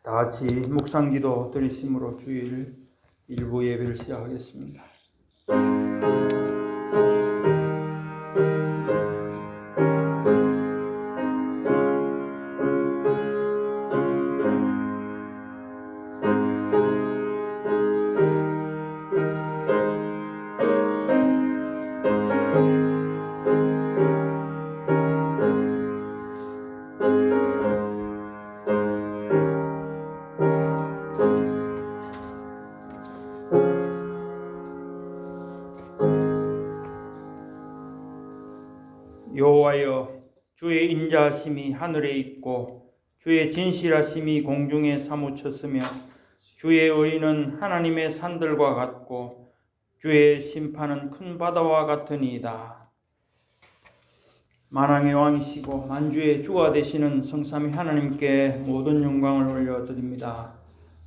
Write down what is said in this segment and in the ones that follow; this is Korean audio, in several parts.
다 같이 묵상기도 드리심으로 주일 일부 예배를 시작하겠습니다. 여호와여, 주의 인자하심이 하늘에 있고 주의 진실하심이 공중에 사무쳤으며 주의 의는 하나님의 산들과 같고 주의 심판은 큰 바다와 같으니이다. 만왕의 왕이시고 만주의 주가 되시는 성삼위 하나님께 모든 영광을 올려드립니다.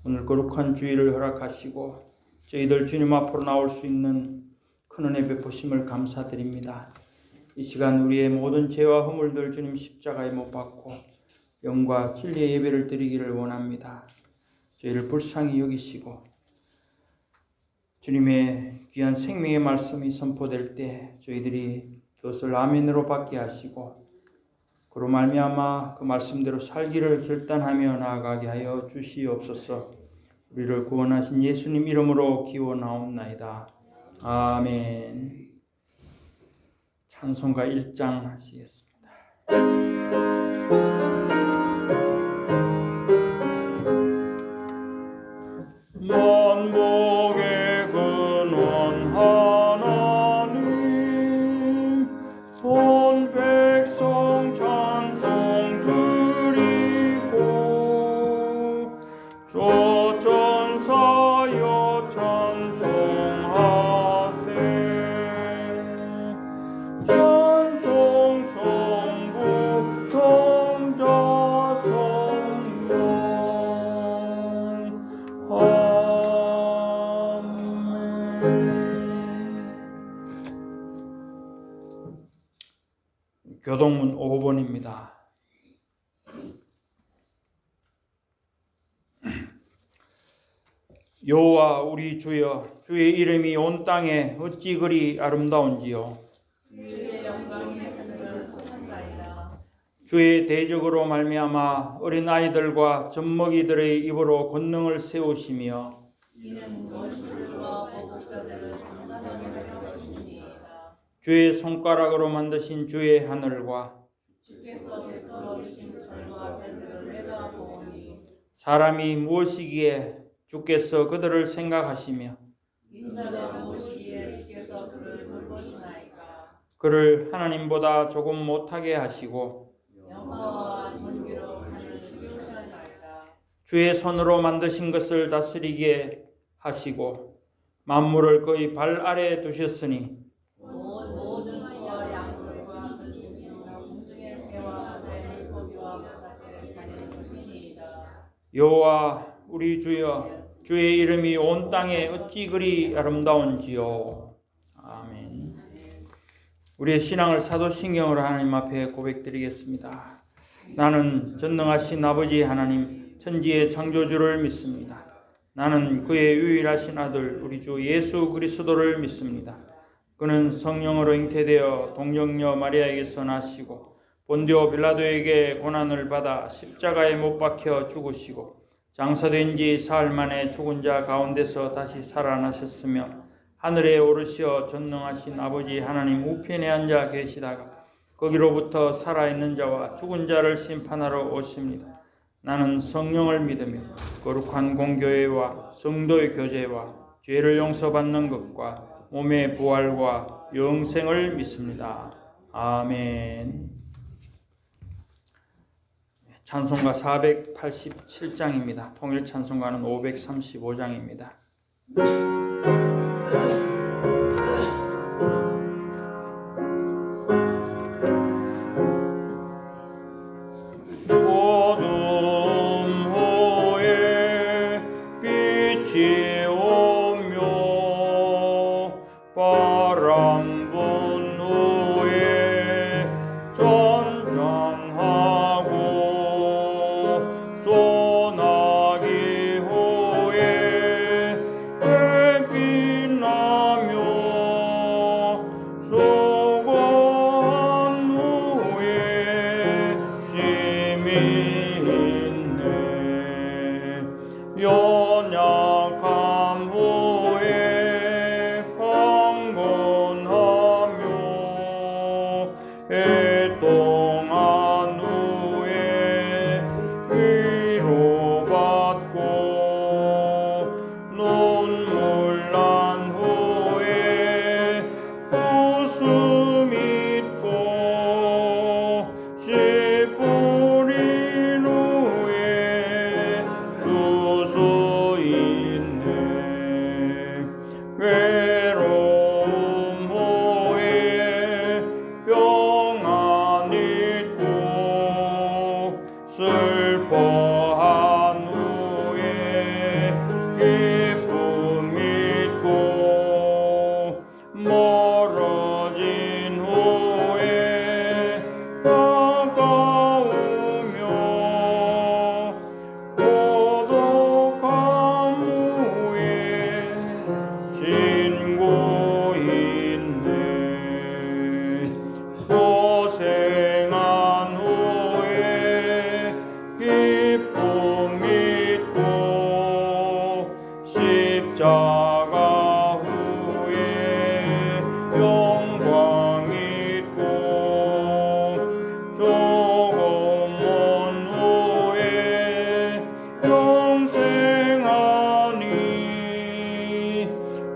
오늘 거룩한 주일을 허락하시고 저희들 주님 앞으로 나올 수 있는 큰 은혜 베푸심을 감사드립니다. 이 시간 우리의 모든 죄와 허물들 주님 십자가에 못 박고 영과 진리의 예배를 드리기를 원합니다. 저희를 불쌍히 여기시고 주님의 귀한 생명의 말씀이 선포될 때 저희들이 그것을 아멘으로 받게 하시고 그로 말미암아 그 말씀대로 살기를 결단하며 나아가게 하여 주시옵소서. 우리를 구원하신 예수님 이름으로 기원하옵나이다. 아멘. 찬송가 1장 하시겠습니다. 만복의 근원 하나님 온 백성 찬송 드리고 저 전사여 찬송하세. 찬송 성부 성자 성령 교동문 5번입니다. 여호와 우리 주여, 주의 이름이 온 땅에 어찌 그리 아름다운지요. 주의 영광이 하늘을 덮는다이다. 주의 대적으로 말미암아 어린 아이들과 젖먹이들의 입으로 권능을 세우시며 이는 원수들과 보복자들을 장사하게 하려 하심이니이다. 주의 손가락으로 만드신 주의 하늘과 주께서 베풀어 주신 달과 별들을 내다보니 사람이 무엇이기에 주께서 그들을 생각하시며 인자가 무엇이기에 주께서 그를 돌보시나이까. 그를 하나님보다 조금 못하게 하시고 영화와 존귀로 하늘 죽이시나이다. 주의 손으로 만드신 것을 다스리게 하시고 만물을 그의 발 아래에 두셨으니 모든 소와 양들과 들짐승과 공중의 새와 바다의 물고기와 바다를 가리는 것이니이다. 여호와 우리 주여, 주의 이름이 온 땅에 어찌 그리 아름다운지요. 아멘. 우리의 신앙을 사도신경으로 하나님 앞에 고백드리겠습니다. 나는 전능하신 아버지 하나님 천지의 창조주를 믿습니다. 나는 그의 유일하신 아들 우리 주 예수 그리스도를 믿습니다. 그는 성령으로 잉태되어 동정녀 마리아에게서 나시고 본디오 빌라도에게 고난을 받아 십자가에 못 박혀 죽으시고 장사된 지 사흘 만에 죽은 자 가운데서 다시 살아나셨으며 하늘에 오르시어 전능하신 아버지 하나님 우편에 앉아 계시다가 거기로부터 살아있는 자와 죽은 자를 심판하러 오십니다. 나는 성령을 믿으며 거룩한 공교회와 성도의 교제와 죄를 용서받는 것과 몸의 부활과 영생을 믿습니다. 아멘. 찬송가 487장입니다. 통일 찬송가는 535장입니다. 소나 연약함 후에 강건하며 애통한 후에 위로받고 눈물 난 후에 웃음 있고 씨 뿌린 후에 주수 있네. 외로움 후에 평안 있고 슬퍼한 후에 기쁨 있고 멀어진 후에 가까우며 고독한 후에 친구 있네. 고생한 후에 기쁨 있고 십자가 후에 영광 있고 조금 먼 후에 영생하니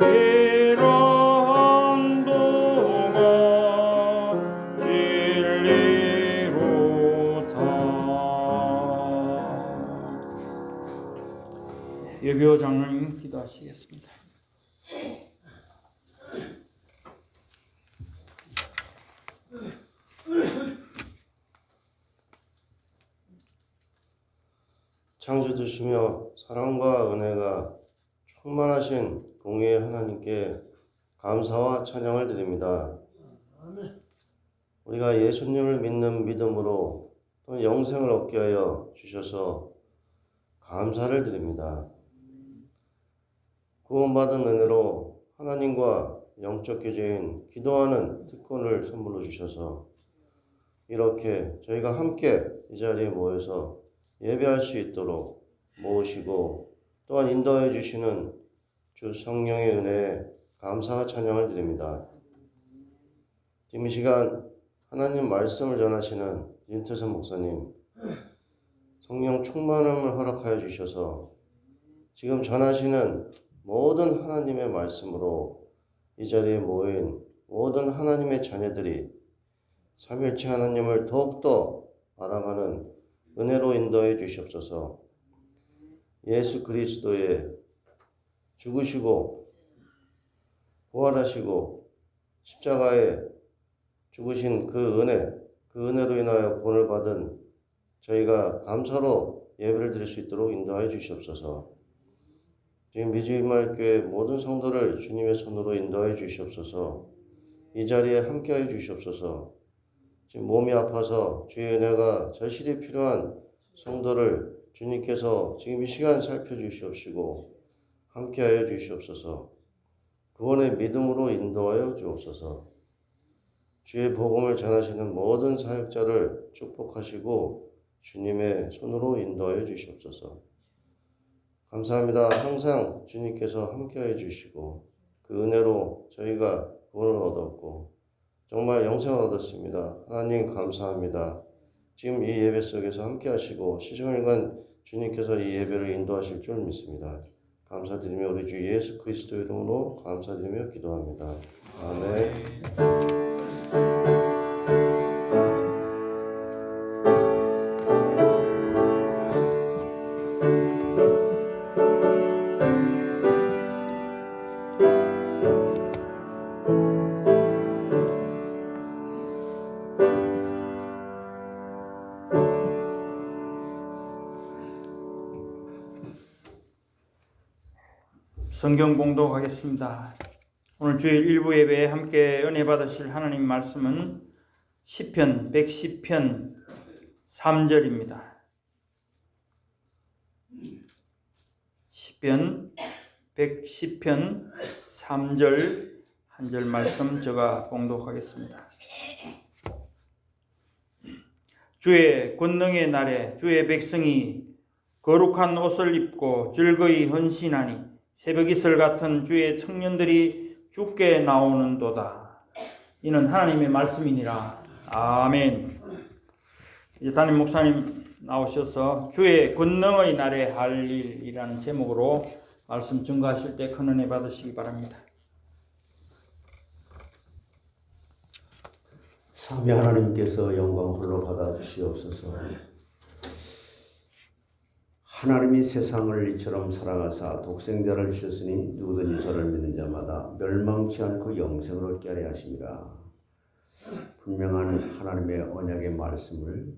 이러한 도가 진리로다. 예비호 장로님 기도하시겠습니다. 창조주시며 사랑과 은혜가 충만하신 공의의 하나님께 감사와 찬양을 드립니다. 우리가 예수님을 믿는 믿음으로 또 영생을 얻게 하여 주셔서 감사를 드립니다. 구원받은 은혜로 하나님과 영적 교제인 기도하는 특권을 선물로 주셔서 이렇게 저희가 함께 이 자리에 모여서 예배할 수 있도록 모으시고 또한 인도해 주시는 주 성령의 은혜에 감사와 찬양을 드립니다. 지금 이 시간 하나님 말씀을 전하시는 윤태선 목사님, 성령 충만함을 허락하여 주셔서 지금 전하시는 모든 하나님의 말씀으로 이 자리에 모인 모든 하나님의 자녀들이 삼일체 하나님을 더욱더 알아가는 은혜로 인도해 주시옵소서. 예수 그리스도의 죽으시고 부활하시고 십자가에 죽으신 그 은혜로 인하여 구원을 받은 저희가 감사로 예배를 드릴 수 있도록 인도하여 주시옵소서. 지금 미주임말교회 모든 성도를 주님의 손으로 인도하여 주시옵소서. 이 자리에 함께하여 주시옵소서. 지금 몸이 아파서 주의 은혜가 절실히 필요한 성도를 주님께서 지금 이 시간 살펴주시옵시고 함께하여 주시옵소서. 구원의 믿음으로 인도하여 주옵소서. 주의 복음을 전하시는 모든 사역자를 축복하시고 주님의 손으로 인도하여 주시옵소서. 감사합니다. 항상 주님께서 함께하여 주시고 그 은혜로 저희가 구원을 얻었고 정말 영생을 얻었습니다. 하나님 감사합니다. 지금 이 예배 속에서 함께 하시고 시종일관 주님께서 이 예배를 인도하실 줄 믿습니다. 감사드리며 우리 주 예수 그리스도 이름으로 감사드리며 기도합니다. 아멘. 성경 봉독하겠습니다. 오늘 주일 일부 예배에 함께 은혜 받으실 하나님 말씀은 시편 110편 3절입니다. 시편 110편 3절 한 절 말씀 제가 봉독하겠습니다. 주의 권능의 날에 주의 백성이 거룩한 옷을 입고 즐거이 헌신하니 새벽 이슬 같은 주의 청년들이 주께 나오는도다. 이는 하나님의 말씀이니라. 아멘. 이제 담임 목사님 나오셔서 주의 권능의 날에 할 일이라는 제목으로 말씀 증거하실 때 큰 은혜 받으시기 바랍니다. 삼위 하나님께서 영광 홀로 받아 주시옵소서. 하나님이 세상을 이처럼 사랑하사 독생자를 주셨으니 누구든지 저를 믿는 자마다 멸망치 않고 영생을 얻게 하려 하심이라. 분명한 하나님의 언약의 말씀을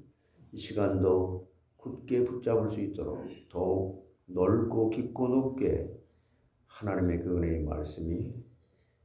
이 시간도 굳게 붙잡을 수 있도록 더욱 넓고 깊고 높게 하나님의 그 은혜의 말씀이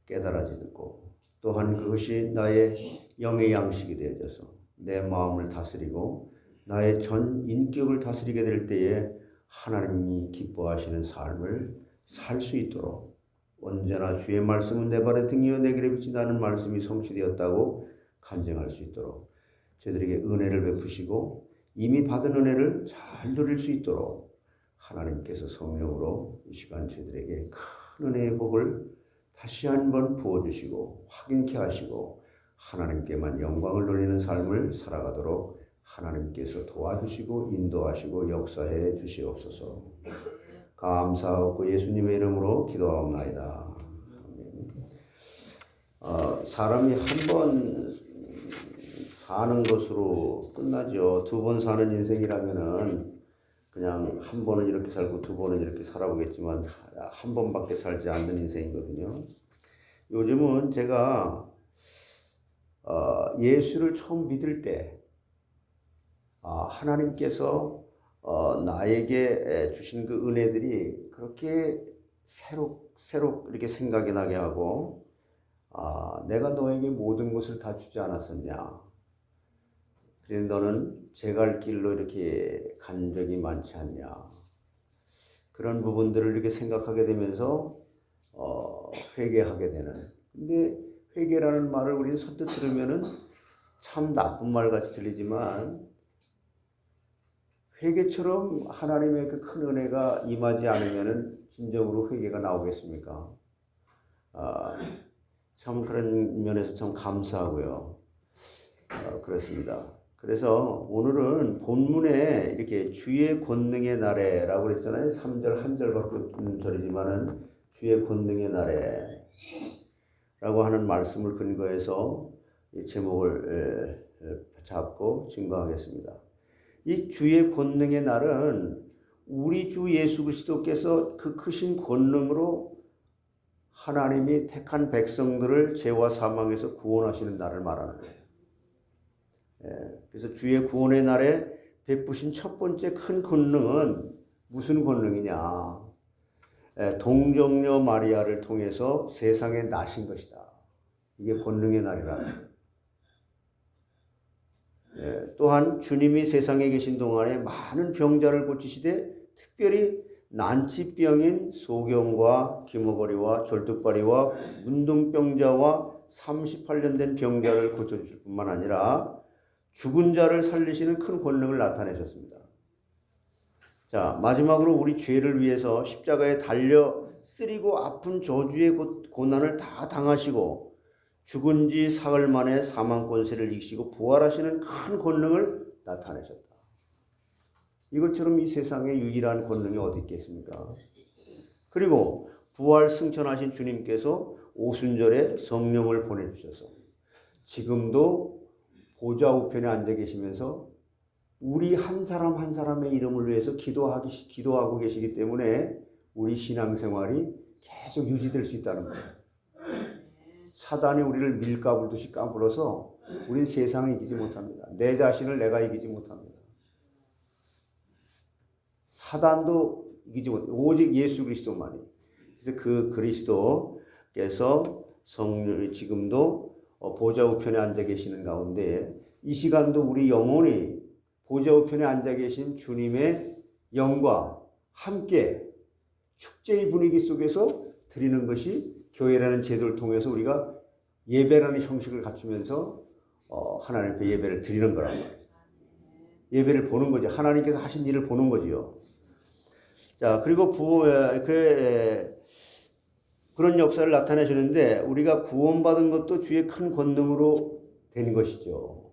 깨달아지고 또한 그것이 나의 영의 양식이 되어져서 내 마음을 다스리고 나의 전 인격을 다스리게 될 때에 하나님이 기뻐하시는 삶을 살 수 있도록 언제나 주의 말씀은 내 발의 등이요 내 길에 비친다는 말씀이 성취되었다고 간증할 수 있도록 저희들에게 은혜를 베푸시고 이미 받은 은혜를 잘 누릴 수 있도록 하나님께서 성령으로 이 시간 저희들에게 큰 은혜의 복을 다시 한번 부어주시고 확인케 하시고 하나님께만 영광을 돌리는 삶을 살아가도록 하나님께서 도와주시고 인도하시고 역사해 주시옵소서. 감사하고 예수님의 이름으로 기도하옵나이다. 아멘. 사람이 한 번 사는 것으로 끝나죠. 두 번 사는 인생이라면은 그냥 한 번은 이렇게 살고 두 번은 이렇게 살아보겠지만 한 번밖에 살지 않는 인생이거든요. 요즘은 제가 예수를 처음 믿을 때 하나님께서 나에게 주신 그 은혜들이 그렇게 새록 이렇게 생각이 나게 하고 내가 너에게 모든 것을 다 주지 않았었냐. 그런데 너는 제 갈 길로 이렇게 간 적이 많지 않냐. 그런 부분들을 이렇게 생각하게 되면서 회개하게 되는. 근데 회개라는 말을 우리는 선뜻 들으면은 참 나쁜 말 같이 들리지만 회개처럼 하나님의 그 큰 은혜가 임하지 않으면은 진정으로 회개가 나오겠습니까? 참 그런 면에서 참 감사하고요. 그렇습니다. 그래서 오늘은 본문에 이렇게 주의 권능의 날에라고 그랬잖아요. 3절 한 절밖에 없는 절이지만은 주의 권능의 날에 라고 하는 말씀을 근거해서 이 제목을 잡고 증거하겠습니다. 이 주의 권능의 날은 우리 주 예수 그리스도께서 그 크신 권능으로 하나님이 택한 백성들을 죄와 사망에서 구원하시는 날을 말하는 거예요. 그래서 주의 구원의 날에 베푸신 첫 번째 큰 권능은 무슨 권능이냐? 동정녀 마리아를 통해서 세상에 나신 것이다. 이게 권능의 날이라. 또한 주님이 세상에 계신 동안에 많은 병자를 고치시되 특별히 난치병인 소경과 기머거리와 절뚝발이와 문둥병자와 38년 된 병자를 고쳐주실 뿐만 아니라 죽은 자를 살리시는 큰 권능을 나타내셨습니다. 자, 마지막으로 우리 죄를 위해서 십자가에 달려 쓰리고 아픈 저주의 고난을 다 당하시고 죽은 지 사흘 만에 사망 권세를 이기시고 부활하시는 큰 권능을 나타내셨다. 이것처럼 이 세상에 유일한 권능이 어디 있겠습니까? 그리고 부활 승천하신 주님께서 오순절에 성령을 보내주셔서 지금도 보좌 우편에 앉아 계시면서 우리 한 사람 한 사람의 이름을 위해서 기도하고 계시기 때문에 우리 신앙생활이 계속 유지될 수 있다는 거예요. 사단이 우리를 밀가불듯이 까불어서 우리는 세상을 이기지 못합니다. 내 자신을 내가 이기지 못합니다. 사단도 이기지 못합니다. 오직 예수 그리스도만이. 그래서 그 그리스도께서 성령이 지금도 보좌 우편에 앉아 계시는 가운데 이 시간도 우리 영혼이 보좌 우편에 앉아 계신 주님의 영과 함께 축제의 분위기 속에서 드리는 것이 교회라는 제도를 통해서 우리가 예배라는 형식을 갖추면서 하나님 앞에 예배를 드리는 거란 말이에요. 예배를 보는 거죠. 하나님께서 하신 일을 보는 거지요. 자, 그리고 그런 역사를 나타내주는데 우리가 구원받은 것도 주의 큰 권능으로 되는 것이죠.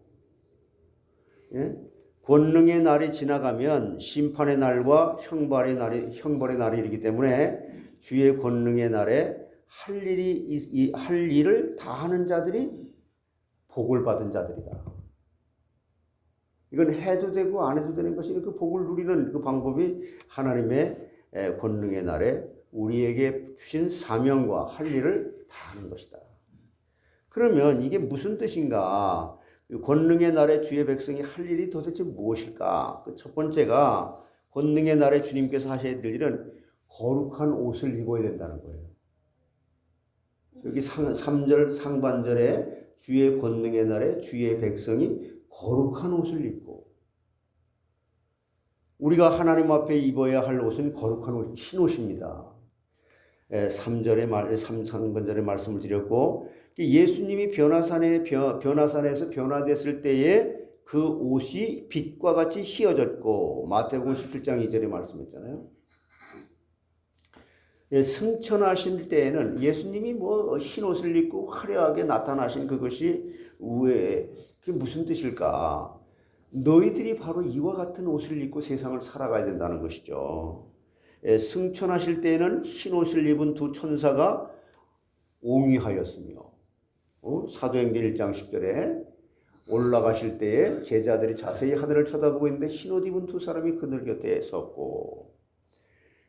예? 권능의 날이 지나가면 심판의 날과 형벌의 날이 이르기 때문에 주의 권능의 날에 할 일을 다 하는 자들이 복을 받은 자들이다. 이건 해도 되고 안 해도 되는 것이 그 복을 누리는 그 방법이 하나님의 권능의 날에 우리에게 주신 사명과 할 일을 다 하는 것이다. 그러면 이게 무슨 뜻인가? 권능의 날에 주의 백성이 할 일이 도대체 무엇일까? 그 첫 번째가 권능의 날에 주님께서 하셔야 될 일은 거룩한 옷을 입어야 된다는 거예요. 여기 3절 상반절에 주의 권능의 날에 주의 백성이 거룩한 옷을 입고, 우리가 하나님 앞에 입어야 할 옷은 거룩한 옷, 흰옷입니다. 3번절에 말씀을 드렸고, 예수님이 변화산에서 변화됐을 때에 그 옷이 빛과 같이 휘어졌고, 마태복음 17장 2절에 말씀했잖아요. 승천하실 때에는 예수님이 흰 옷을 입고 화려하게 나타나신 그것이 그게 무슨 뜻일까? 너희들이 바로 이와 같은 옷을 입고 세상을 살아가야 된다는 것이죠. 승천하실 때에는 흰 옷을 입은 두 천사가 옹위하였으며, 사도행전 1장 10절에 올라가실 때에 제자들이 자세히 하늘을 쳐다보고 있는데 흰 옷 입은 두 사람이 그들 곁에 섰고,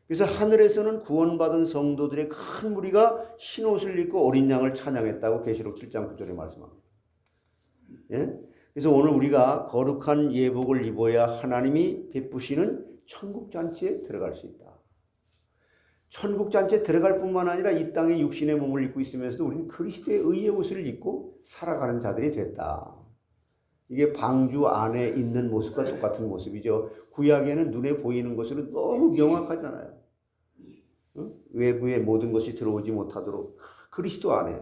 그래서 하늘에서는 구원받은 성도들의 큰 무리가 흰 옷을 입고 어린 양을 찬양했다고 계시록 7장 9절에 말씀합니다. 예? 그래서 오늘 우리가 거룩한 예복을 입어야 하나님이 베푸시는 천국잔치에 들어갈 수 있다. 천국잔치에 들어갈 뿐만 아니라 이 땅에 육신의 몸을 입고 있으면서도 우리는 그리스도의 의의 옷을 입고 살아가는 자들이 됐다. 이게 방주 안에 있는 모습과 똑같은 모습이죠. 구약에는 눈에 보이는 것으로 너무 명확하잖아요. 외부의 모든 것이 들어오지 못하도록 그리스도 안에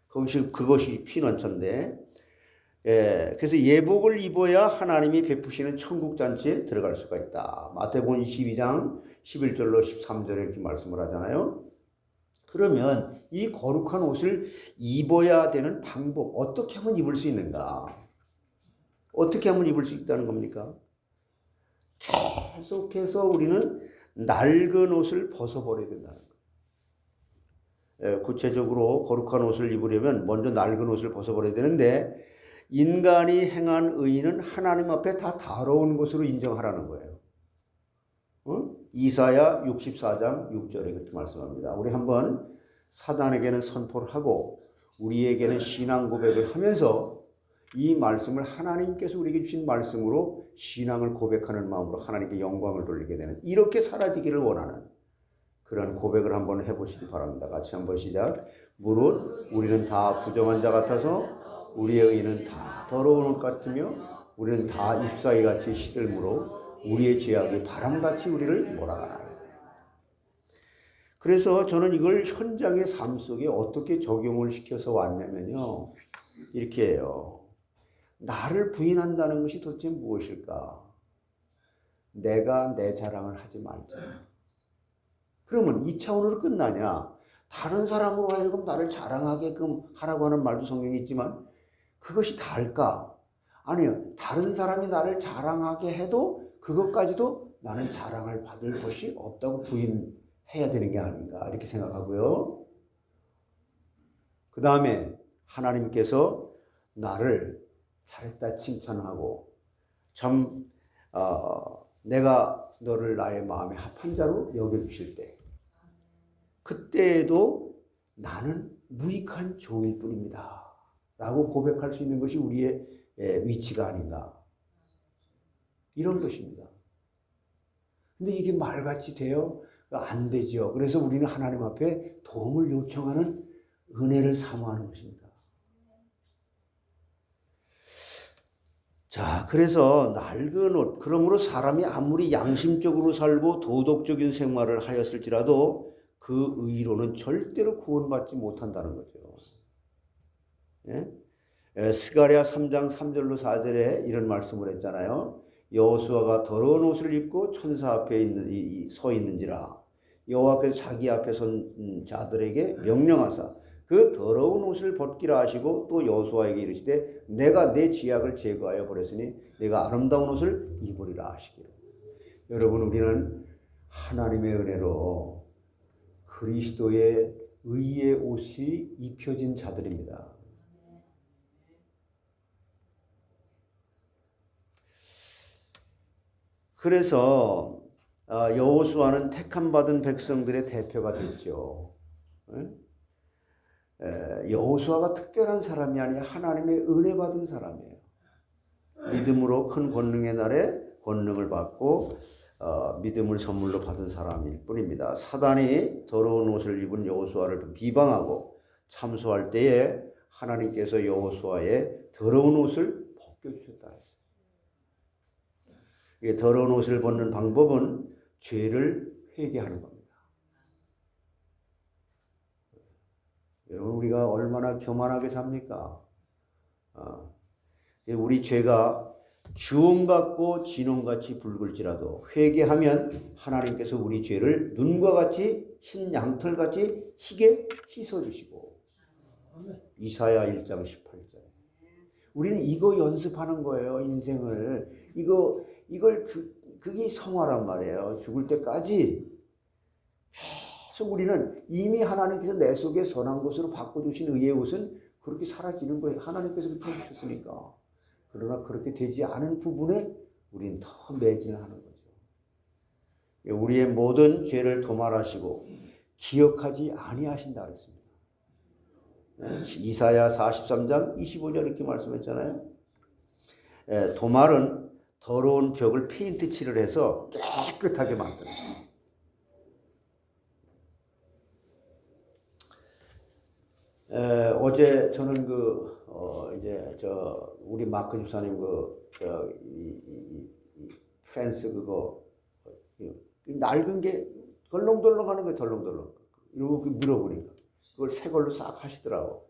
그것이 피난처인데, 그래서 예복을 입어야 하나님이 베푸시는 천국잔치에 들어갈 수가 있다. 마태복음 22장 11절로 13절에 이렇게 말씀을 하잖아요. 그러면 이 거룩한 옷을 입어야 되는 방법, 어떻게 하면 입을 수 있는가? 어떻게 하면 입을 수 있다는 겁니까? 계속해서 우리는 낡은 옷을 벗어버려야 된다는 거예요. 구체적으로 거룩한 옷을 입으려면 먼저 낡은 옷을 벗어버려야 되는데, 인간이 행한 의는 하나님 앞에 다 더러운 것으로 인정하라는 거예요. 이사야 64장 6절에 그렇게 말씀합니다. 우리 한번 사단에게는 선포를 하고 우리에게는 신앙 고백을 하면서 이 말씀을 하나님께서 우리에게 주신 말씀으로 신앙을 고백하는 마음으로 하나님께 영광을 돌리게 되는, 이렇게 사라지기를 원하는 그런 고백을 한번 해보시기 바랍니다. 같이 한번 시작. 무릇 우리는 다 부정한 자 같아서 우리의 의는 다 더러운 옷 같으며 우리는 다 잎사귀같이 시들므로 우리의 죄악이 바람같이 우리를 몰아가나이다. 그래서 저는 이걸 현장의 삶 속에 어떻게 적용을 시켜서 왔냐면요, 이렇게 해요. 나를 부인한다는 것이 도대체 무엇일까? 내가 내 자랑을 하지 말자. 그러면 이 차원으로 끝나냐? 다른 사람으로 하여금 나를 자랑하게끔 하라고 하는 말도 성경에 있지만 그것이 다일까? 아니요. 다른 사람이 나를 자랑하게 해도 그것까지도 나는 자랑을 받을 것이 없다고 부인해야 되는 게 아닌가, 이렇게 생각하고요. 그 다음에 하나님께서 나를 잘했다 칭찬하고 참 내가 너를 나의 마음에 합한 자로 여겨주실 때, 그때에도 나는 무익한 종일 뿐입니다 라고 고백할 수 있는 것이 우리의 위치가 아닌가, 이런 것입니다. 근데 이게 말같이 돼요? 안 되죠. 그래서 우리는 하나님 앞에 도움을 요청하는 은혜를 사모하는 것입니다. 자, 그래서 낡은 옷, 그러므로 사람이 아무리 양심적으로 살고 도덕적인 생활을 하였을지라도 그 의로는 절대로 구원받지 못한다는 거죠. 예? 스가랴 3장 3절로 4절에 이런 말씀을 했잖아요. 여호수아가 더러운 옷을 입고 천사 앞에 서 있는지라 여호와께서 자기 앞에 선 자들에게 명령하사 그 더러운 옷을 벗기라 하시고 또 여호수아에게 이르시되 내가 내 지약을 제거하여 버렸으니 내가 아름다운 옷을 입으리라 하시기로. 여러분, 우리는 하나님의 은혜로 그리스도의 의의 옷이 입혀진 자들입니다. 그래서 여호수아는 택함받은 백성들의 대표가 됐죠. 여호수아가 특별한 사람이 아니라 하나님의 은혜 받은 사람이에요. 믿음으로 큰 권능의 날에 권능을 받고 믿음을 선물로 받은 사람일 뿐입니다. 사단이 더러운 옷을 입은 여호수아를 비방하고 참소할 때에 하나님께서 여호수아의 더러운 옷을 벗겨주셨다 했어요. 이 더러운 옷을 벗는 방법은 죄를 회개하는 겁니다. 여러분, 우리가 얼마나 교만하게 삽니까? 우리 죄가 주홍같고 진홍같이 붉을지라도 회개하면 하나님께서 우리 죄를 눈과 같이 흰 양털같이 희게 씻어주시고. 이사야 1장 18절. 우리는 이거 연습하는 거예요. 인생을. 그게 성화란 말이에요. 죽을 때까지 계속 우리는 이미 하나님께서 내 속에 선한 것으로 바꿔주신 의의 옷은 그렇게 사라지는 거예요. 하나님께서 그렇게 해주셨으니까. 그러나 그렇게 되지 않은 부분에 우리는 더 매진하는 거죠. 우리의 모든 죄를 도말하시고 기억하지 아니하신다 그랬습니다. 이사야 43장 25절 이렇게 말씀했잖아요. 도말은 더러운 벽을 페인트 칠을 해서 깨끗하게 만드는 거예요. 어제 저는 우리 마크 집사님 펜스 낡은 게 덜렁덜렁 하는 거예요. 덜렁덜렁. 이러고 물어보니까 그걸 새 걸로 싹 하시더라고.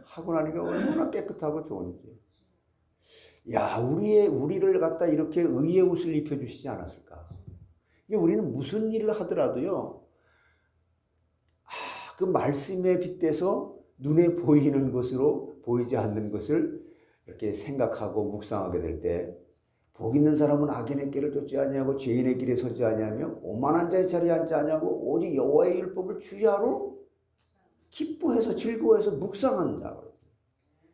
하고 나니까 얼마나 깨끗하고 좋은지. 야, 우리를 갖다 이렇게 의의 옷을 입혀주시지 않았을까? 이게 우리는 무슨 일을 하더라도요, 그 말씀에 빗대서 눈에 보이는 것으로 보이지 않는 것을 이렇게 생각하고 묵상하게 될 때, 복 있는 사람은 악인의 길을 쫓지 아니하고 죄인의 길에 서지 아니하며 오만한 자의 자리에 앉지 아니하고 오직 여호와의 율법을 주야로 기뻐해서 즐거워해서 묵상한다.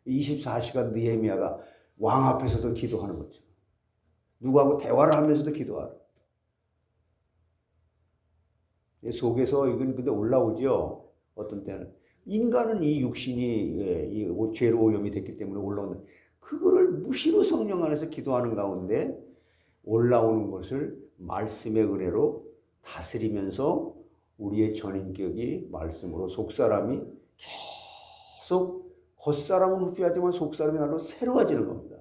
24시간 느헤미야가 왕 앞에서도 기도하는 거죠. 누구하고 대화를 하면서도 기도하라. 속에서 이건 근데 올라오죠. 어떤 때는 인간은 이 육신이 이 죄로 오염이 됐기 때문에 올라오는 그거를 무시로 성령 안에서 기도하는 가운데 올라오는 것을 말씀의 은혜로 다스리면서 우리의 전인격이 말씀으로 속사람이 계속 겉사람은 후피하지만 속사람이 날로 새로워지는 겁니다.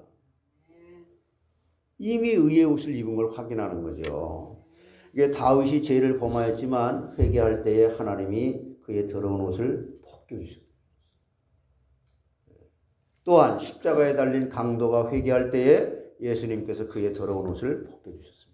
이미 의의 옷을 입은 걸 확인하는 거죠. 이게 다윗이 죄를 범하였지만 회개할 때에 하나님이 그의 더러운 옷을 벗겨주셨습니다. 또한 십자가에 달린 강도가 회개할 때에 예수님께서 그의 더러운 옷을 벗겨주셨습니다.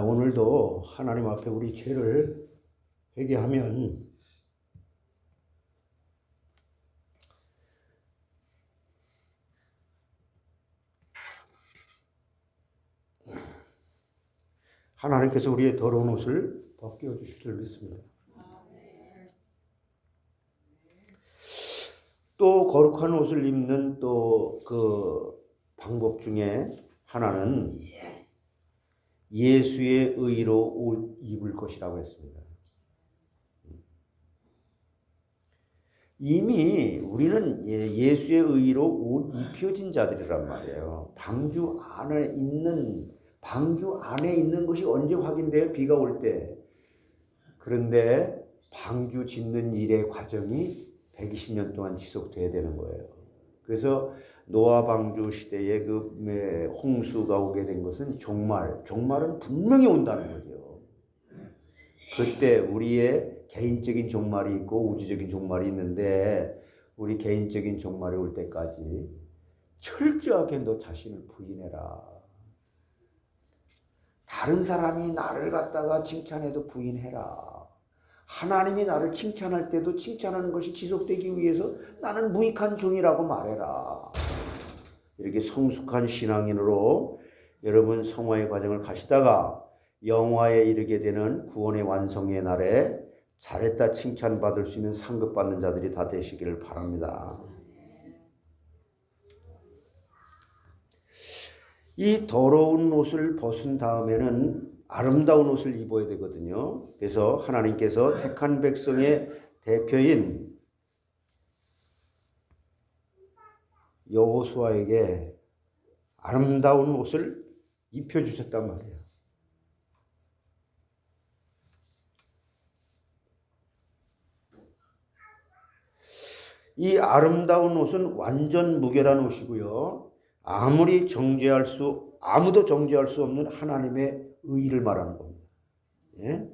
오늘도 하나님 앞에 우리 죄를 회개하면 하나님께서 우리의 더러운 옷을 벗겨 주실 줄 믿습니다. 또 거룩한 옷을 입는 또 그 방법 중에 하나는 예수의 의로 옷 입을 것이라고 했습니다. 이미 우리는 예수의 의로 옷 입혀진 자들이란 말이에요. 방주 안에 있는 것이 언제 확인돼요? 비가 올 때. 그런데 방주 짓는 일의 과정이 120년 동안 지속돼야 되는 거예요. 그래서 노아 방주 시대에 홍수가 오게 된 것은 종말은 분명히 온다는 거죠. 그때 우리의 개인적인 종말이 있고 우주적인 종말이 있는데 우리 개인적인 종말이 올 때까지 철저하게 너 자신을 부인해라. 다른 사람이 나를 갖다가 칭찬해도 부인해라. 하나님이 나를 칭찬할 때도 칭찬하는 것이 지속되기 위해서 나는 무익한 종이라고 말해라. 이렇게 성숙한 신앙인으로 여러분 성화의 과정을 가시다가 영화에 이르게 되는 구원의 완성의 날에 잘했다 칭찬받을 수 있는 상급받는 자들이 다 되시기를 바랍니다. 이 더러운 옷을 벗은 다음에는 아름다운 옷을 입어야 되거든요. 그래서 하나님께서 택한 백성의 대표인 여호수아에게 아름다운 옷을 입혀주셨단 말이에요. 이 아름다운 옷은 완전 무결한 옷이고요. 아무도 정죄할 수 없는 하나님의 의를 말하는 겁니다. 예?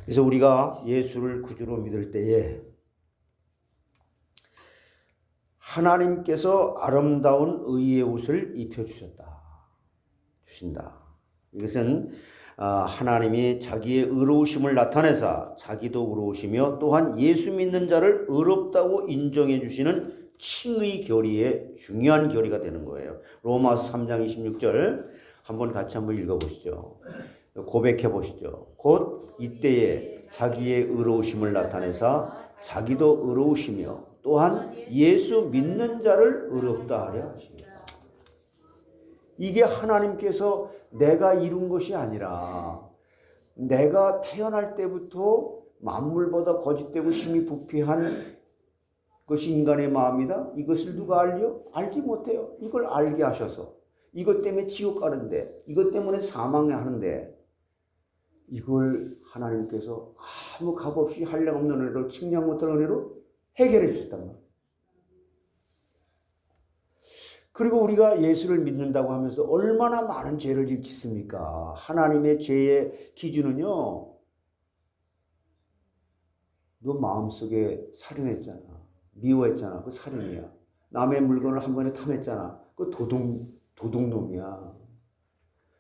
그래서 우리가 예수를 구주로 믿을 때에 하나님께서 아름다운 의의 옷을 주신다. 이것은 하나님이 자기의 의로우심을 나타내사 자기도 의로우시며 또한 예수 믿는 자를 의롭다고 인정해 주시는 칭의 결의의 중요한 결의가 되는 거예요. 로마서 3장 26절 같이 한번 읽어보시죠. 고백해 보시죠. 곧 이때에 자기의 의로우심을 나타내사 자기도 의로우시며 또한 예수 믿는 자를 의롭다 하려 하십니다. 이게 하나님께서 내가 이룬 것이 아니라 내가 태어날 때부터 만물보다 거짓되고 심히 부패한 것이 인간의 마음이다. 이것을 누가 알려? 알지 못해요. 이걸 알게 하셔서 이것 때문에 지옥 가는데 이것 때문에 사망해 하는데 이걸 하나님께서 아무 값없이 한량없는 은혜로 측량 못할 은혜로 해결해 주셨단 말이에요. 그리고 우리가 예수를 믿는다고 하면서 얼마나 많은 죄를 짓습니까? 하나님의 죄의 기준은요. 너 마음속에 살인했잖아. 미워했잖아. 그 살인이야. 남의 물건을 한 번에 탐했잖아. 그 도둑놈이야.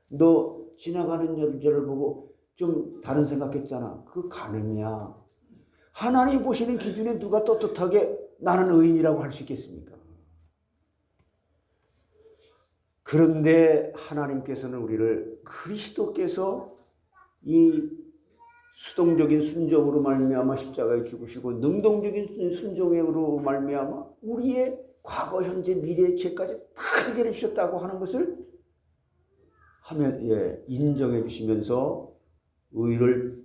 너 지나가는 여자를 보고 좀 다른 생각했잖아. 그 간음이야. 하나님 보시는 기준에 누가 떳떳하게 나는 의인이라고 할 수 있겠습니까? 그런데 하나님께서는 우리를 그리스도께서 이 수동적인 순종으로 말미암아 십자가에 죽으시고 능동적인 순종으로 말미암아 우리의 과거, 현재, 미래의 죄까지 다 해결해 주셨다고 하는 것을 인정해 주시면서 우리를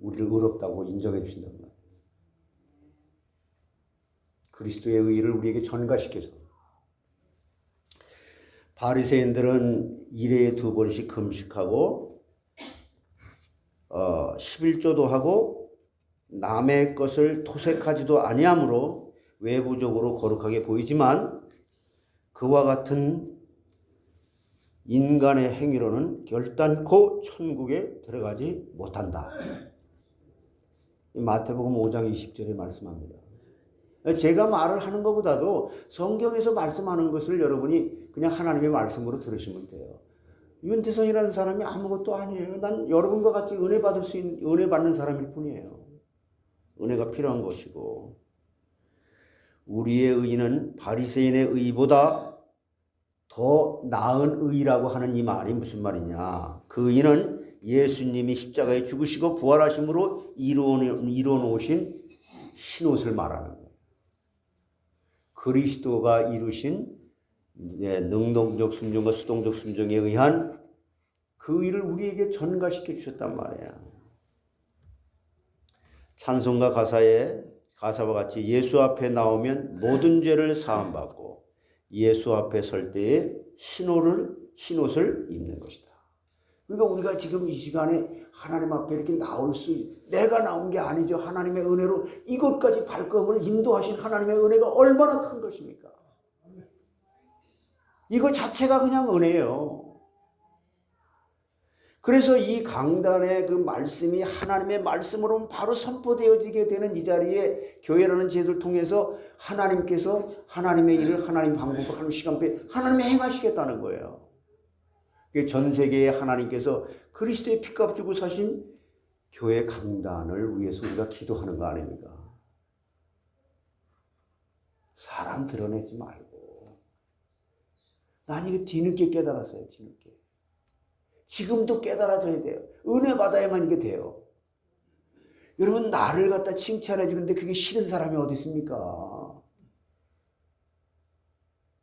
의롭다고 인정해 주신단 말이에요. 그리스도의 의를 우리에게 전가시켜서 바리새인들은 일회에 2번씩 금식하고 11조도 하고 남의 것을 토색하지도 아니하므로 외부적으로 거룩하게 보이지만 그와 같은 인간의 행위로는 결단코 천국에 들어가지 못한다. 마태복음 5장 20절에 말씀합니다. 제가 말을 하는 것보다도 성경에서 말씀하는 것을 여러분이 그냥 하나님의 말씀으로 들으시면 돼요. 윤태성이라는 사람이 아무것도 아니에요. 난 여러분과 같이 은혜 받는 사람일 뿐이에요. 은혜가 필요한 것이고 우리의 의는 바리새인의 의보다 더 나은 의라고 하는 이 말이 무슨 말이냐? 그 의는 예수님이 십자가에 죽으시고 부활하심으로 이루어 놓으신 신옷을 말하는 거예요. 그리스도가 이루신 능동적 순종과 수동적 순종에 의한 그 의를 우리에게 전가시켜 주셨단 말이야. 찬송가 가사와 같이 예수 앞에 나오면 모든 죄를 사함받고 예수 앞에 설 때에 신옷을 입는 것이다. 그러니까 우리가 지금 이 시간에 하나님 앞에 이렇게 내가 나온 게 아니죠. 하나님의 은혜로 이것까지 발걸음을 인도하신 하나님의 은혜가 얼마나 큰 것입니까? 이거 자체가 그냥 은혜예요. 그래서 이 강단의 그 말씀이 하나님의 말씀으로 바로 선포되어지게 되는 이 자리에 교회라는 제도를 통해서 하나님께서 하나님의 일을 하나님 방법으로 하는 시간표에 하나님이 행하시겠다는 거예요. 전 세계에 하나님께서 그리스도의 피값 주고 사신 교회 강단을 위해서 우리가 기도하는 거 아닙니까? 사람 드러내지 말고. 난 이거 뒤늦게 깨달았어요. 뒤늦게. 지금도 깨달아져야 돼요. 은혜 받아야만 이게 돼요. 여러분 나를 갖다 칭찬해 주는데 그게 싫은 사람이 어디 있습니까?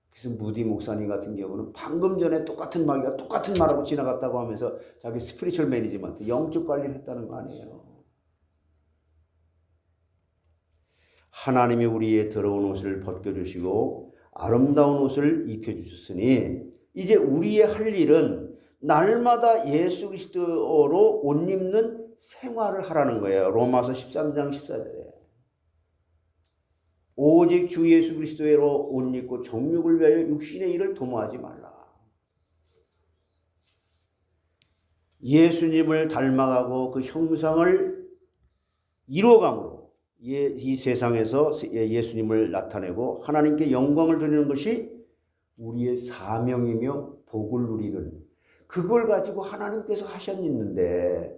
그래서 무디 목사님 같은 경우는 방금 전에 똑같은 말하고 지나갔다고 하면서 자기 스피리추얼 매니지먼트, 영적 관리를 했다는 거 아니에요. 하나님이 우리의 더러운 옷을 벗겨주시고 아름다운 옷을 입혀주셨으니 이제 우리의 할 일은 날마다 예수 그리스도로 옷 입는 생활을 하라는 거예요. 로마서 13장 14절에. 오직 주 예수 그리스도로 옷 입고 정욕을 위하여 육신의 일을 도모하지 말라. 예수님을 닮아가고 그 형상을 이루어감으로 이 세상에서 예수님을 나타내고 하나님께 영광을 드리는 것이 우리의 사명이며 복을 누리는 그걸 가지고 하나님께서 하셨는데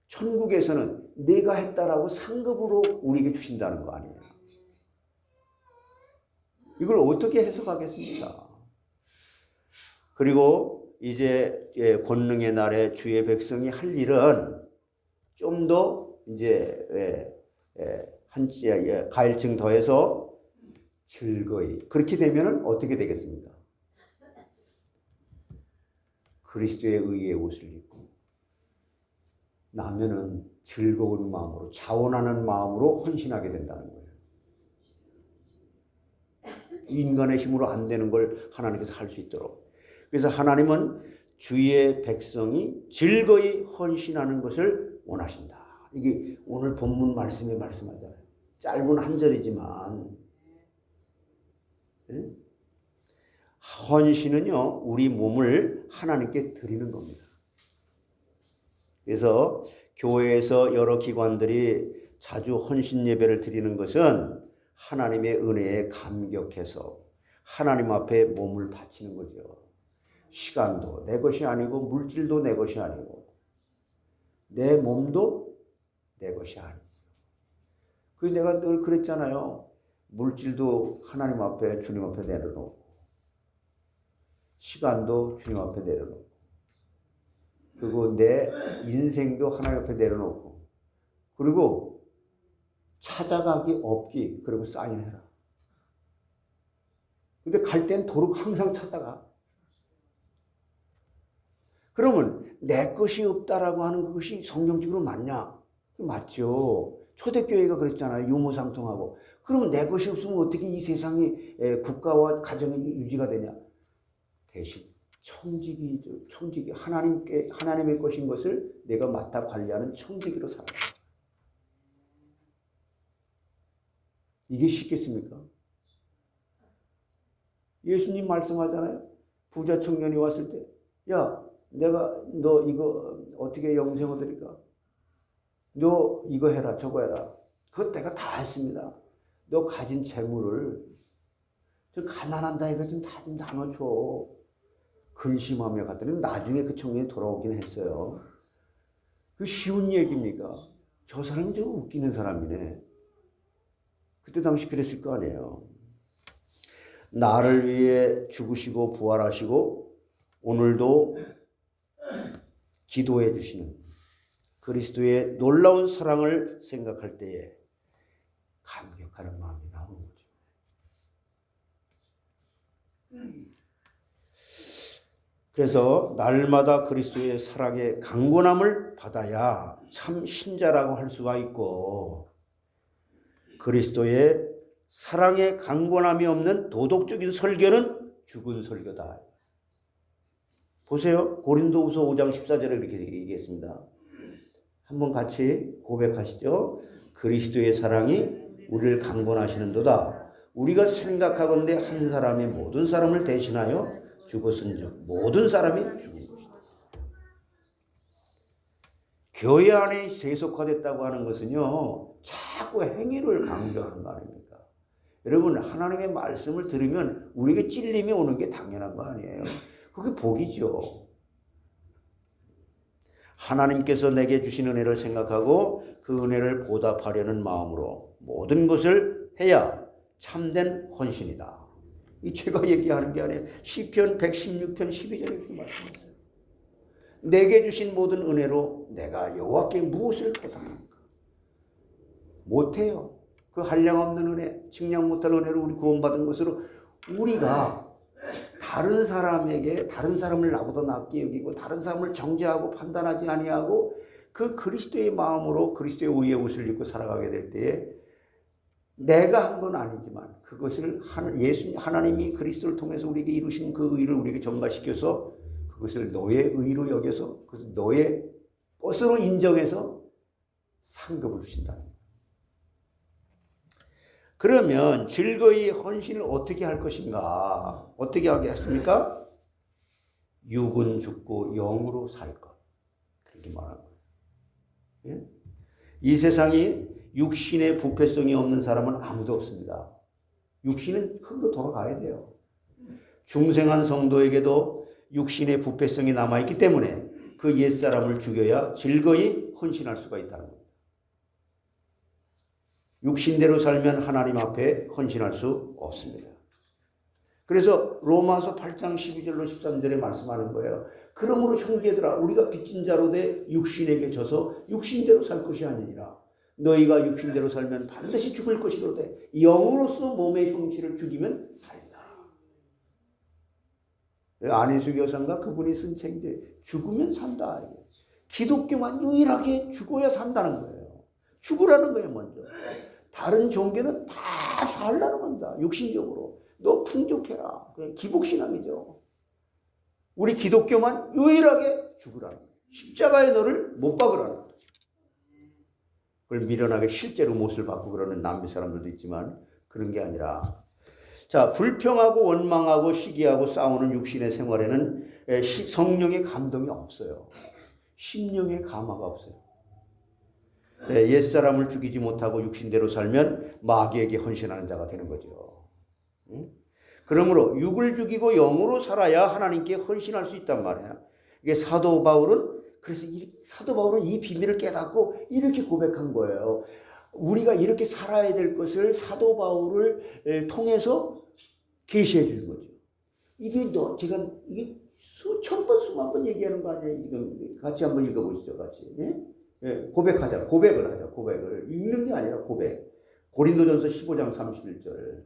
천국에서는 내가 했다라고 상급으로 우리에게 주신다는 거 아니에요. 이걸 어떻게 해석하겠습니까? 그리고 이제 권능의 날에 주의 백성이 할 일은 좀 더 이제 가일층 더해서 즐거이 그렇게 되면은 어떻게 되겠습니까? 그리스도의 의의 옷을 입고 나면은 즐거운 마음으로 자원하는 마음으로 헌신하게 된다는 거예요. 인간의 힘으로 안 되는 걸 하나님께서 할 수 있도록. 그래서 하나님은 주의 백성이 즐거이 헌신하는 것을 원하신다. 이게 오늘 본문 말씀에 말씀하잖아요. 짧은 한 절이지만 헌신은요 우리 몸을 하나님께 드리는 겁니다. 그래서 교회에서 여러 기관들이 자주 헌신 예배를 드리는 것은 하나님의 은혜에 감격해서 하나님 앞에 몸을 바치는 거죠. 시간도 내 것이 아니고 물질도 내 것이 아니고 내 몸도 내 것이 아니고. 그래서 내가 늘 그랬잖아요. 물질도 하나님 앞에 주님 앞에 내려놓고 시간도 주님 앞에 내려놓고 그리고 내 인생도 하나님 앞에 내려놓고 그리고 찾아가기 없기 그리고 사인해라. 근데 갈 땐 도로 항상 찾아가. 그러면 내 것이 없다라고 하는 그것이 성경적으로 맞냐? 맞죠. 초대교회가 그랬잖아요. 유무상통하고. 그러면 내 것이 없으면 어떻게 이 세상이 국가와 가정이 유지가 되냐? 대신 청지기 하나님의 것인 것을 내가 맡아 관리하는 청지기로 살아라. 이게 쉽겠습니까? 예수님 말씀하잖아요. 부자 청년이 왔을 때, 야, 너 이거 어떻게 영생 얻으리까? 너 이거 해라, 저거 해라. 그것 내가 다 했습니다. 너 가진 재물을 좀 가난한다 이거 좀 다 좀 나눠줘. 근심하며 갔더니 나중에 그 청년이 돌아오긴 했어요. 그 쉬운 얘기입니까? 저 사람이 좀 웃기는 사람이네. 그때 당시 그랬을 거 아니에요. 나를 위해 죽으시고 부활하시고 오늘도 기도해 주시는 그리스도의 놀라운 사랑을 생각할 때에 감격하는 마음이 나오는 거죠. 그래서 날마다 그리스도의 사랑의 강권함을 받아야 참 신자라고 할 수가 있고 그리스도의 사랑의 강권함이 없는 도덕적인 설교는 죽은 설교다. 보세요. 고린도후서 5장 14절에 이렇게 얘기했습니다. 한번 같이 고백하시죠. 그리스도의 사랑이 우리를 강권하시는도다. 우리가 생각하건대 한 사람이 모든 사람을 대신하여 죽었은즉 모든 사람이 죽은 것이다. 교회 안에 세속화됐다고 하는 것은요, 자꾸 행위를 강조하는 거 아닙니까? 여러분, 하나님의 말씀을 들으면 우리에게 찔림이 오는 게 당연한 거 아니에요? 그게 복이죠. 하나님께서 내게 주신 은혜를 생각하고 그 은혜를 보답하려는 마음으로 모든 것을 해야 참된 헌신이다. 이 제가 얘기하는 게 아니에요. 시편 116편 12절에 이렇게 말씀하세요. 내게 주신 모든 은혜로 내가 여호와께 무엇을 보답합니까? 못해요. 그 한량없는 은혜, 측량 못할 은혜로 우리 구원받은 것으로 우리가 다른 사람에게 다른 사람을 나보다 낫게 여기고 다른 사람을 정죄하고 판단하지 아니하고 그 그리스도의 마음으로 그리스도의 의의 옷을 입고 살아가게 될 때에 내가 한 건 아니지만 그것을 하나님이 그리스도를 통해서 우리에게 이루신 그 의를 우리에게 전가시켜서 그것을 너의 의로 여겨서 그것을 너의 것으로 인정해서 상급을 주신다. 그러면 즐거이 헌신을 어떻게 할 것인가? 어떻게 하겠습니까? 육은 죽고 영으로 살 것. 그렇게 말한 거예요. 예? 이 세상이 육신의 부패성이 없는 사람은 아무도 없습니다. 육신은 흙으로 돌아가야 돼요. 중생한 성도에게도 육신의 부패성이 남아있기 때문에 그 옛사람을 죽여야 즐거이 헌신할 수가 있다는 겁니다. 육신대로 살면 하나님 앞에 헌신할 수 없습니다. 그래서 로마서 8장 12절로 13절에 말씀하는 거예요. 그러므로 형제들아 우리가 빚진 자로 돼 육신에게 져서 육신대로 살 것이 아니니라. 너희가 육신대로 살면 반드시 죽을 것이로되 영으로서 몸의 형체를 죽이면 살리라. 안희숙 여사인가 그분이 쓴 책인데 죽으면 산다. 기독교만 유일하게 죽어야 산다는 거예요. 죽으라는 거예요 먼저. 다른 종교는 다 살라는 겁니다. 육신적으로. 너 풍족해라. 기복신앙이죠. 우리 기독교만 유일하게 죽으라는 거예요. 십자가에 너를 못 박으라는 거예요. 그걸 미련하게 실제로 못을 받고 그러는 남미 사람들도 있지만 그런 게 아니라 자, 불평하고 원망하고 시기하고 싸우는 육신의 생활에는 성령의 감동이 없어요. 심령의 감화가 없어요. 옛사람을 죽이지 못하고 육신대로 살면 마귀에게 헌신하는 자가 되는 거죠. 그러므로 육을 죽이고 영으로 살아야 하나님께 헌신할 수 있단 말이에요. 이게 사도 바울은 이 비밀을 깨닫고 이렇게 고백한 거예요. 우리가 이렇게 살아야 될 것을 사도 바울을 통해서 계시해 주는 거죠. 제가 이게 수천 번, 수만 번 얘기하는 거 아니에요. 지금 같이 한번 읽어보시죠, 같이. 고백하자. 고백을 하자. 고백을. 읽는 게 아니라 고백. 고린도전서 15장 31절.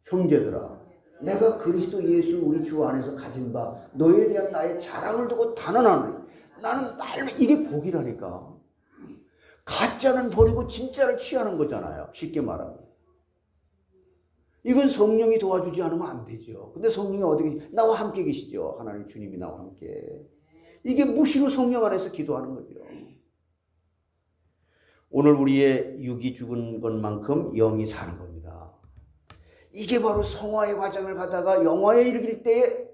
형제들아, 내가 그리스도 예수 우리 주 안에서 가진 바 너에 대한 나의 자랑을 두고 단언하노니 나는 이게 복이라니까. 가짜는 버리고 진짜를 취하는 거잖아요. 쉽게 말하면. 이건 성령이 도와주지 않으면 안 되죠. 근데 성령이 어디 나와 함께 계시죠. 하나님 주님이 나와 함께. 이게 무시로 성령 안에서 기도하는 거죠. 오늘 우리의 육이 죽은 것만큼 영이 사는 겁니다. 이게 바로 성화의 과정을 가다가 영화에 이르길 때에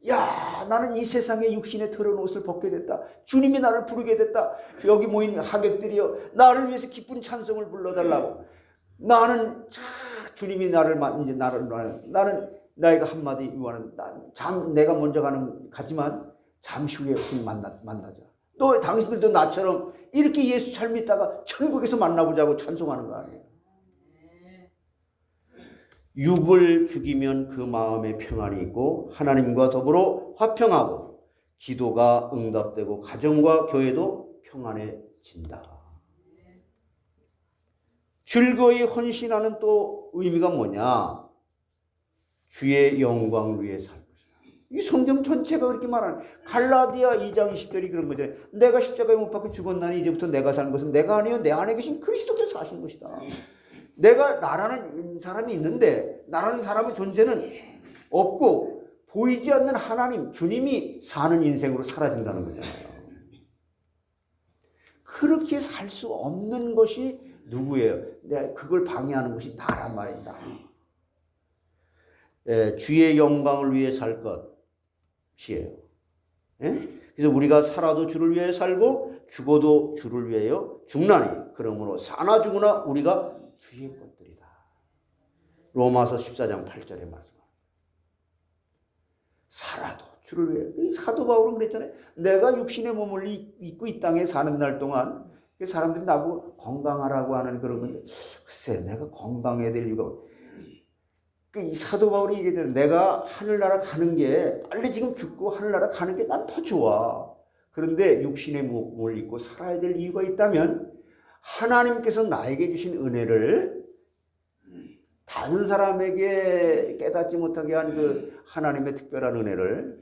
야, 나는 이 세상에 육신에 더러운 옷을 벗게 됐다. 주님이 나를 부르게 됐다. 여기 모인 하객들이여 나를 위해서 기쁜 찬송을 불러달라고. 나는 주님이 나는 나이가 한마디 요하는 내가 먼저 가지만 잠시 후에 만나자. 또 당신들도 나처럼 이렇게 예수 잘 믿다가 천국에서 만나보자고 찬송하는 거 아니에요. 육을 죽이면 그 마음에 평안이 있고 하나님과 더불어 화평하고 기도가 응답되고 가정과 교회도 평안해진다. 즐거이 헌신하는 또 의미가 뭐냐? 주의 영광을 위해 살 것이다. 이 성경 전체가 그렇게 말하는 갈라디아 2장 20절이 그런 거죠. 내가 십자가에 못 박혀 죽었나니 이제부터 내가 사는 것은 내가 아니요 내 안에 계신 그리스도께서 하신 것이다. 내가 나라는 사람이 있는데 나라는 사람의 존재는 없고 보이지 않는 하나님, 주님이 사는 인생으로 사라진다는 거잖아요. 그렇게 살 수 없는 것이 누구예요? 내가 그걸 방해하는 것이 나란 말이다. 주의 영광을 위해 살 것이에요. 그래서 우리가 살아도 주를 위해 살고 죽어도 주를 위하여 죽나니 그러므로 사나 죽으나 우리가 주의 것들이다. 로마서 14장 8절에 말씀. 살아도 주를 위해. 사도 바울은 그랬잖아요. 내가 육신의 몸을 입고 이 땅에 사는 날 동안 사람들이 나보고 건강하라고 하는 그런 건데 글쎄 내가 건강해야 될 이유가 이 사도 바울이 얘기했잖아요. 내가 하늘나라 가는 게 빨리 지금 죽고 하늘나라 가는 게 난 더 좋아. 그런데 육신의 몸을 입고 살아야 될 이유가 있다면 하나님께서 나에게 주신 은혜를 다른 사람에게 깨닫지 못하게 한 그 하나님의 특별한 은혜를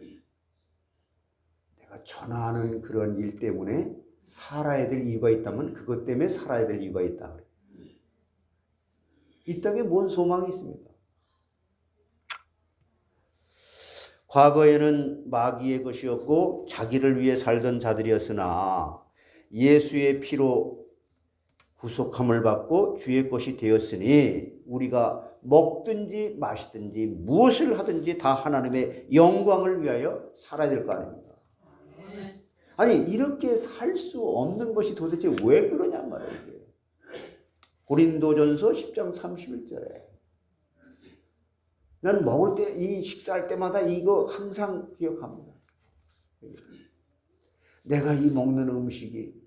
내가 전하는 그런 일 때문에 살아야 될 이유가 있다면 그것 때문에 살아야 될 이유가 있다. 이 땅에 뭔 소망이 있습니까? 과거에는 마귀의 것이었고 자기를 위해 살던 자들이었으나 예수의 피로 구속함을 받고 주의 것이 되었으니 우리가 먹든지 마시든지 무엇을 하든지 다 하나님의 영광을 위하여 살아야 될 거 아닙니까? 아니 이렇게 살 수 없는 것이 도대체 왜 그러냔 말이에요. 고린도전서 10장 31절에 나는 먹을 때, 이 식사할 때마다 이거 항상 기억합니다. 내가 이 먹는 음식이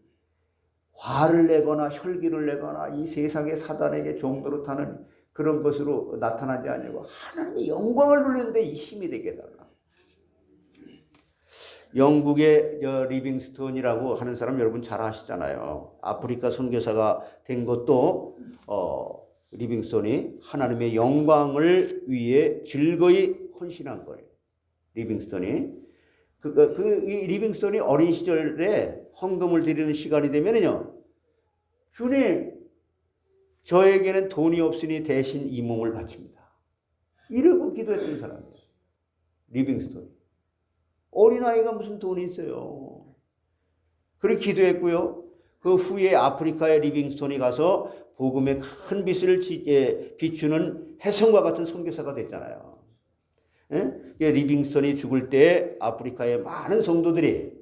화를 내거나 혈기를 내거나 이 세상의 사단에게 종도로 타는 그런 것으로 나타나지 아니고 하나님의 영광을 누리는데 이 힘이 되게 해달라. 영국의 리빙스턴이라고 하는 사람 여러분 잘 아시잖아요. 아프리카 선교사가 된 것도 리빙스턴이 하나님의 영광을 위해 즐거이 헌신한 거예요. 리빙스턴이 이 리빙스턴이 어린 시절에 헌금을 드리는 시간이 되면은요, 주님 저에게는 돈이 없으니 대신 이 몸을 바칩니다. 이러고 기도했던 사람이에요. 리빙스턴이 어린아이가 무슨 돈이 있어요. 그렇게 기도했고요. 그 후에 아프리카의 리빙스턴이 가서 복음의 큰 빛을 비추는 혜성과 같은 선교사가 됐잖아요. 리빙스턴이 죽을 때 아프리카의 많은 성도들이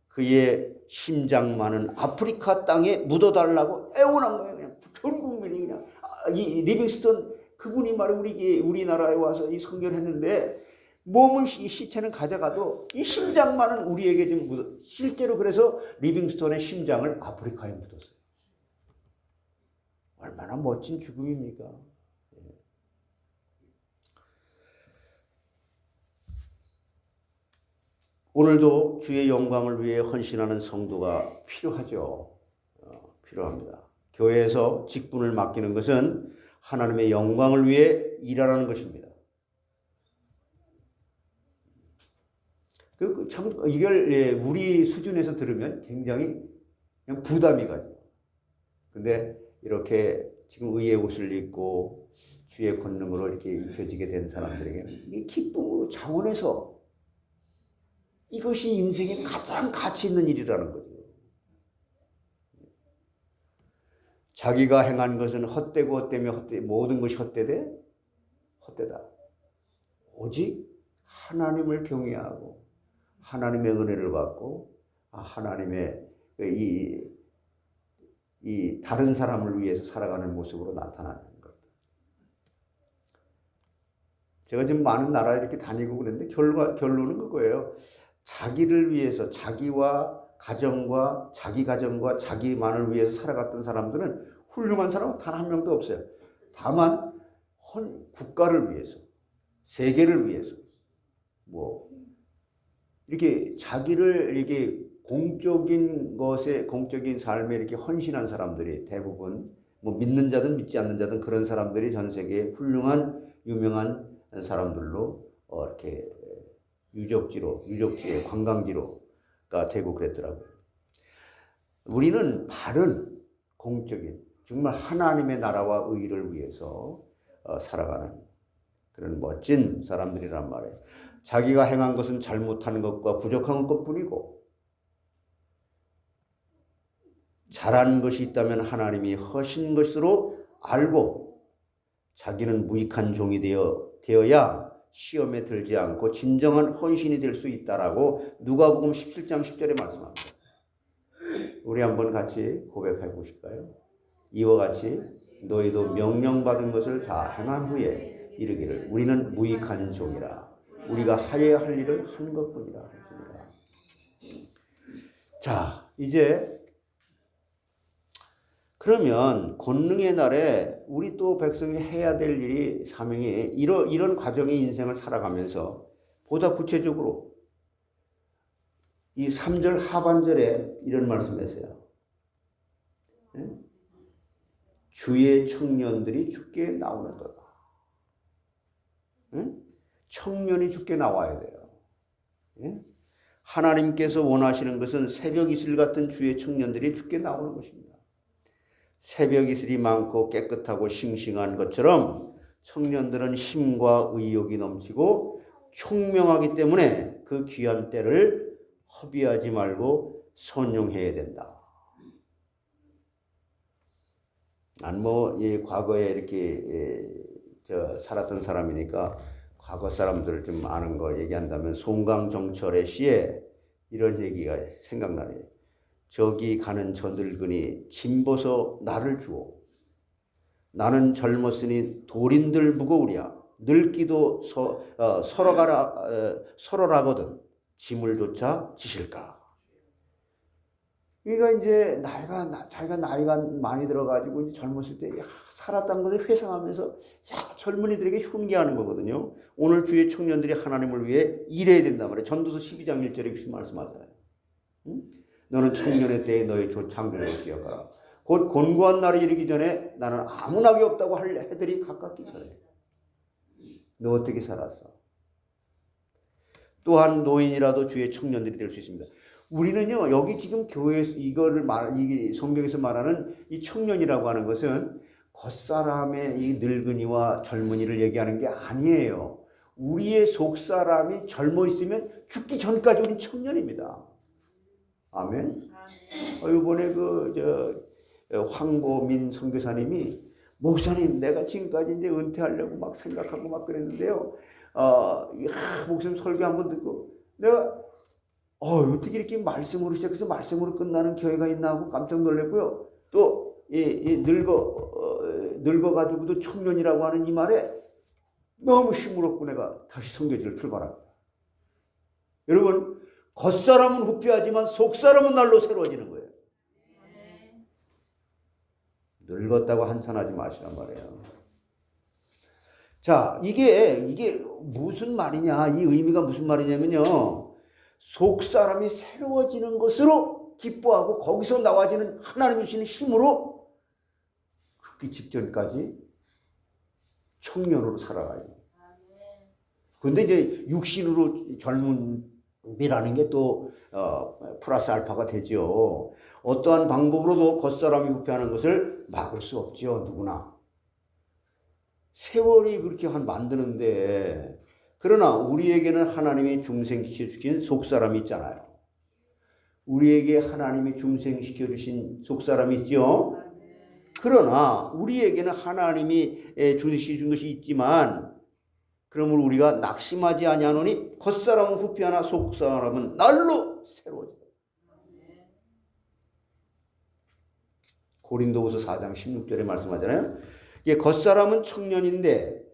그의 심장 많은 아프리카 땅에 묻어달라고 애원한 거예요. 그냥 전 국민이 그냥 이 리빙스턴 그분이 말이야 우리나라에 와서 이 선교를 했는데 몸은 시체는 가져가도 이 심장 많은 우리에게 좀 묻어. 실제로 그래서 리빙스턴의 심장을 아프리카에 묻었어요. 얼마나 멋진 죽음입니까? 오늘도 주의 영광을 위해 헌신하는 성도가 필요하죠. 필요합니다. 교회에서 직분을 맡기는 것은 하나님의 영광을 위해 일하라는 것입니다. 참 이걸 우리 수준에서 들으면 굉장히 그냥 부담이 가죠. 근데 이렇게 지금 의의 옷을 입고 주의 권능으로 이렇게 입혀지게 된 사람들에게는 이게 기쁨으로 자원해서 이것이 인생에 가장 가치 있는 일이라는 거죠. 자기가 행한 것은 헛되고 헛되며 모든 것이 헛되다. 오직 하나님을 경외하고 하나님의 은혜를 받고 하나님의 이 다른 사람을 위해서 살아가는 모습으로 나타나는 것. 제가 지금 많은 나라에 이렇게 다니고 그랬는데 결론은 그거예요. 자기를 위해서 자기와 가정과 자기만을 위해서 살아갔던 사람들은 훌륭한 사람은 단 한 명도 없어요. 다만 국가를 위해서, 세계를 위해서 이렇게 자기를 이렇게 공적인 삶에 이렇게 헌신한 사람들이 대부분 믿는 자든 믿지 않는 자든 그런 사람들이 전 세계에 훌륭한 유명한 사람들로 이렇게 유적지의 관광지로가 되고 그랬더라고요. 우리는 바른 공적인 정말 하나님의 나라와 의를 위해서 살아가는 그런 멋진 사람들이란 말이에요. 자기가 행한 것은 잘못한 것과 부족한 것뿐이고 잘한 것이 있다면 하나님이 하신 것으로 알고 자기는 무익한 종이 되어야 시험에 들지 않고 진정한 헌신이 될 수 있다라고 누가복음 17장 10절에 말씀합니다. 우리 한번 같이 고백해 보실까요? 이와 같이 너희도 명령받은 것을 다 행한 후에 이르기를 우리는 무익한 종이라 우리가 하여야 할 일을 한 것뿐이라. 자, 이제 그러면 권능의 날에 우리 또 백성이 해야 될 일이 사명이 이런 과정의 인생을 살아가면서 보다 구체적으로 이 3절 하반절에 이런 말씀하세요. 주의 청년들이 주께 나오는도다. 청년이 주께 나와야 돼요. 하나님께서 원하시는 것은 새벽 이슬 같은 주의 청년들이 주께 나오는 것입니다. 새벽 이슬이 많고 깨끗하고 싱싱한 것처럼 청년들은 힘과 의욕이 넘치고 총명하기 때문에 그 귀한 때를 허비하지 말고 선용해야 된다. 난 과거에 이렇게 살았던 사람이니까 과거 사람들을 좀 아는 거 얘기한다면 송강정철의 시에 이런 얘기가 생각나네요. 저기 가는 저 늙은이 짐버서 나를 주오. 나는 젊었으니 돌인들 무거우랴. 늙기도 서러라거든 짐을 조차 지실까. 그러니까 이제 자기가 나이가 많이 들어가지고 이제 젊었을 때 살았다는 것을 회상하면서 젊은이들에게 훈계하는 거거든요. 오늘 주의 청년들이 하나님을 위해 일해야 된단 말이에요. 전도서 12장 1절에 그렇게 말씀하잖아요. 너는 청년의 때에 너의 창조를 기억하라. 곧 곤고한 날이 이르기 전에 나는 아무 낙이 없다고 할 해들이 가깝기 전에. 너 어떻게 살았어? 또한 노인이라도 주의 청년들이 될 수 있습니다. 우리는요, 여기 지금 교회에서 이 성경에서 말하는 이 청년이라고 하는 것은 겉사람의 이 늙은이와 젊은이를 얘기하는 게 아니에요. 우리의 속사람이 젊어 있으면 죽기 전까지 우린 청년입니다. 아멘. 이번에 황보민 선교사님이 목사님 내가 지금까지 이제 은퇴하려고 막 생각하고 막 그랬는데요. 목사님 설교 한번 듣고 내가 어떻게 이렇게 말씀으로 시작해서 말씀으로 끝나는 교회가 있나 하고 깜짝 놀랐고요. 또 늙어가지고도 청년이라고 하는 이 말에 너무 힘을 얻고 내가 다시 선교지를 출발합니다. 여러분, 겉사람은 후피하지만 속사람은 날로 새로워지는 거예요. 늙었다고 한탄하지 마시란 말이에요. 자, 이게 무슨 말이냐, 이 의미가 무슨 말이냐면요. 속사람이 새로워지는 것으로 기뻐하고 거기서 나와지는 하나님이 주시는 힘으로 죽기 직전까지 청년으로 살아가요. 그런데 이제 육신으로 젊음이라는 게 또 플러스 알파가 되죠. 어떠한 방법으로도 겉사람이 후패하는 것을 막을 수 없죠. 누구나. 세월이 그렇게 만드는데 그러나 우리에게는 하나님이 중생시켜 주신 속사람이 있잖아요. 우리에게 하나님이 중생시켜 주신 속사람이 있죠. 그러나 우리에게는 하나님이 중생시켜 준 것이 있지만 그러므로 우리가 낙심하지 아니하노니 겉사람은 후피하나 속사람은 날로 새로워진다. 고린도후서 4장 16절에 말씀하잖아요. 이게 겉사람은 청년인데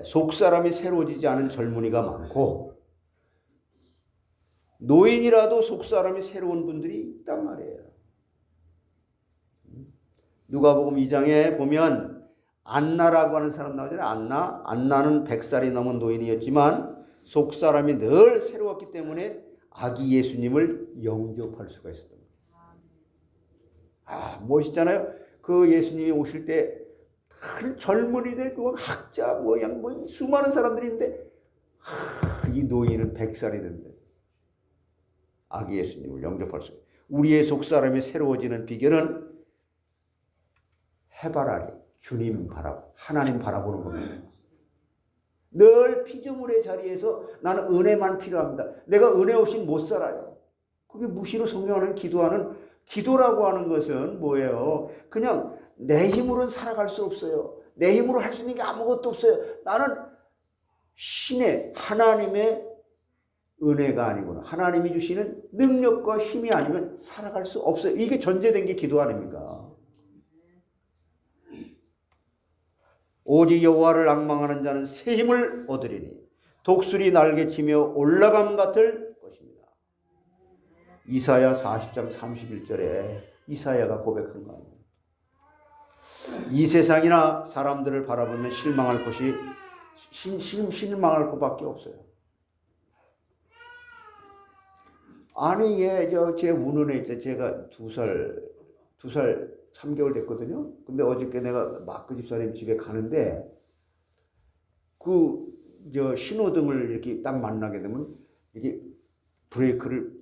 속사람이 새로워지지 않은 젊은이가 많고 노인이라도 속사람이 새로운 분들이 있단 말이에요. 누가복음 2장에 보면 안나라고 하는 사람 나오잖아요. 안나는 100살이 넘은 노인이었지만 속사람이 늘 새로웠기 때문에 아기 예수님을 영접할 수가 있었던 거예요. 멋있잖아요. 그 예수님이 오실 때 큰 젊은이들, 학자, 수많은 사람들이 있는데 이 노인은 100살이 된다. 아기 예수님을 영접할 수 있어요. 우리의 속사람이 새로워지는 비결은 해바라기, 주님 하나님 바라보는 겁니다. 늘 피조물의 자리에서 나는 은혜만 필요합니다. 내가 은혜 없이 못 살아요. 그게 무시로 성경하는 기도하는 기도라고 하는 것은 뭐예요? 그냥 내 힘으로는 살아갈 수 없어요. 내 힘으로 할 수 있는 게 아무것도 없어요. 나는 신의 하나님의 은혜가 아니구나. 하나님이 주시는 능력과 힘이 아니면 살아갈 수 없어요. 이게 전제된 게 기도 아닙니까? 오직 여호와를 앙망하는 자는 새 힘을 얻으리니 독수리 날개치며 올라감 같을 것입니다. 이사야 40장 31절에 이사야가 고백한 거 아니에요. 이 세상이나 사람들을 바라보면 실망할 것이 실망할 것밖에 없어요. 아니 제 운운에 있죠. 제가 2살 3개월 됐거든요. 근데 어저께 내가 마크 집사님 집에 가는데 신호등을 이렇게 딱 만나게 되면 이게 브레이크를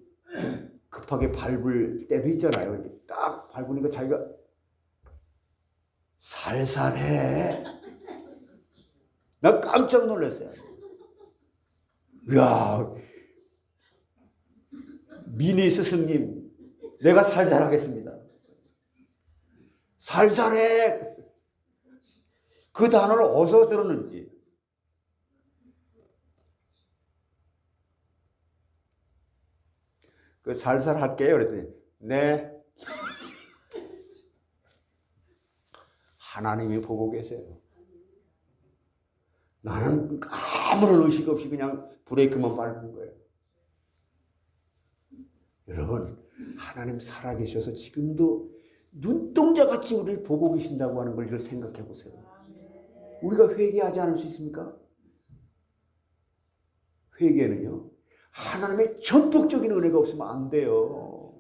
급하게 밟을 때도 있잖아요. 이렇게 딱 밟으니까 자기가 살살해. 나 깜짝 놀랐어요. 이야, 미니 스승님, 내가 살살하겠습니다. 살살해. 그 단어를 어디서 들었는지. 그 살살할게요. 그랬더니 네. 하나님이 보고 계세요. 나는 아무런 의식 없이 그냥 브레이크만 밟은 거예요. 여러분, 하나님 살아계셔서 지금도 눈동자같이 우리를 보고 계신다고 하는 걸 생각해 보세요. 우리가 회개하지 않을 수 있습니까? 회개는요, 하나님의 전폭적인 은혜가 없으면 안 돼요.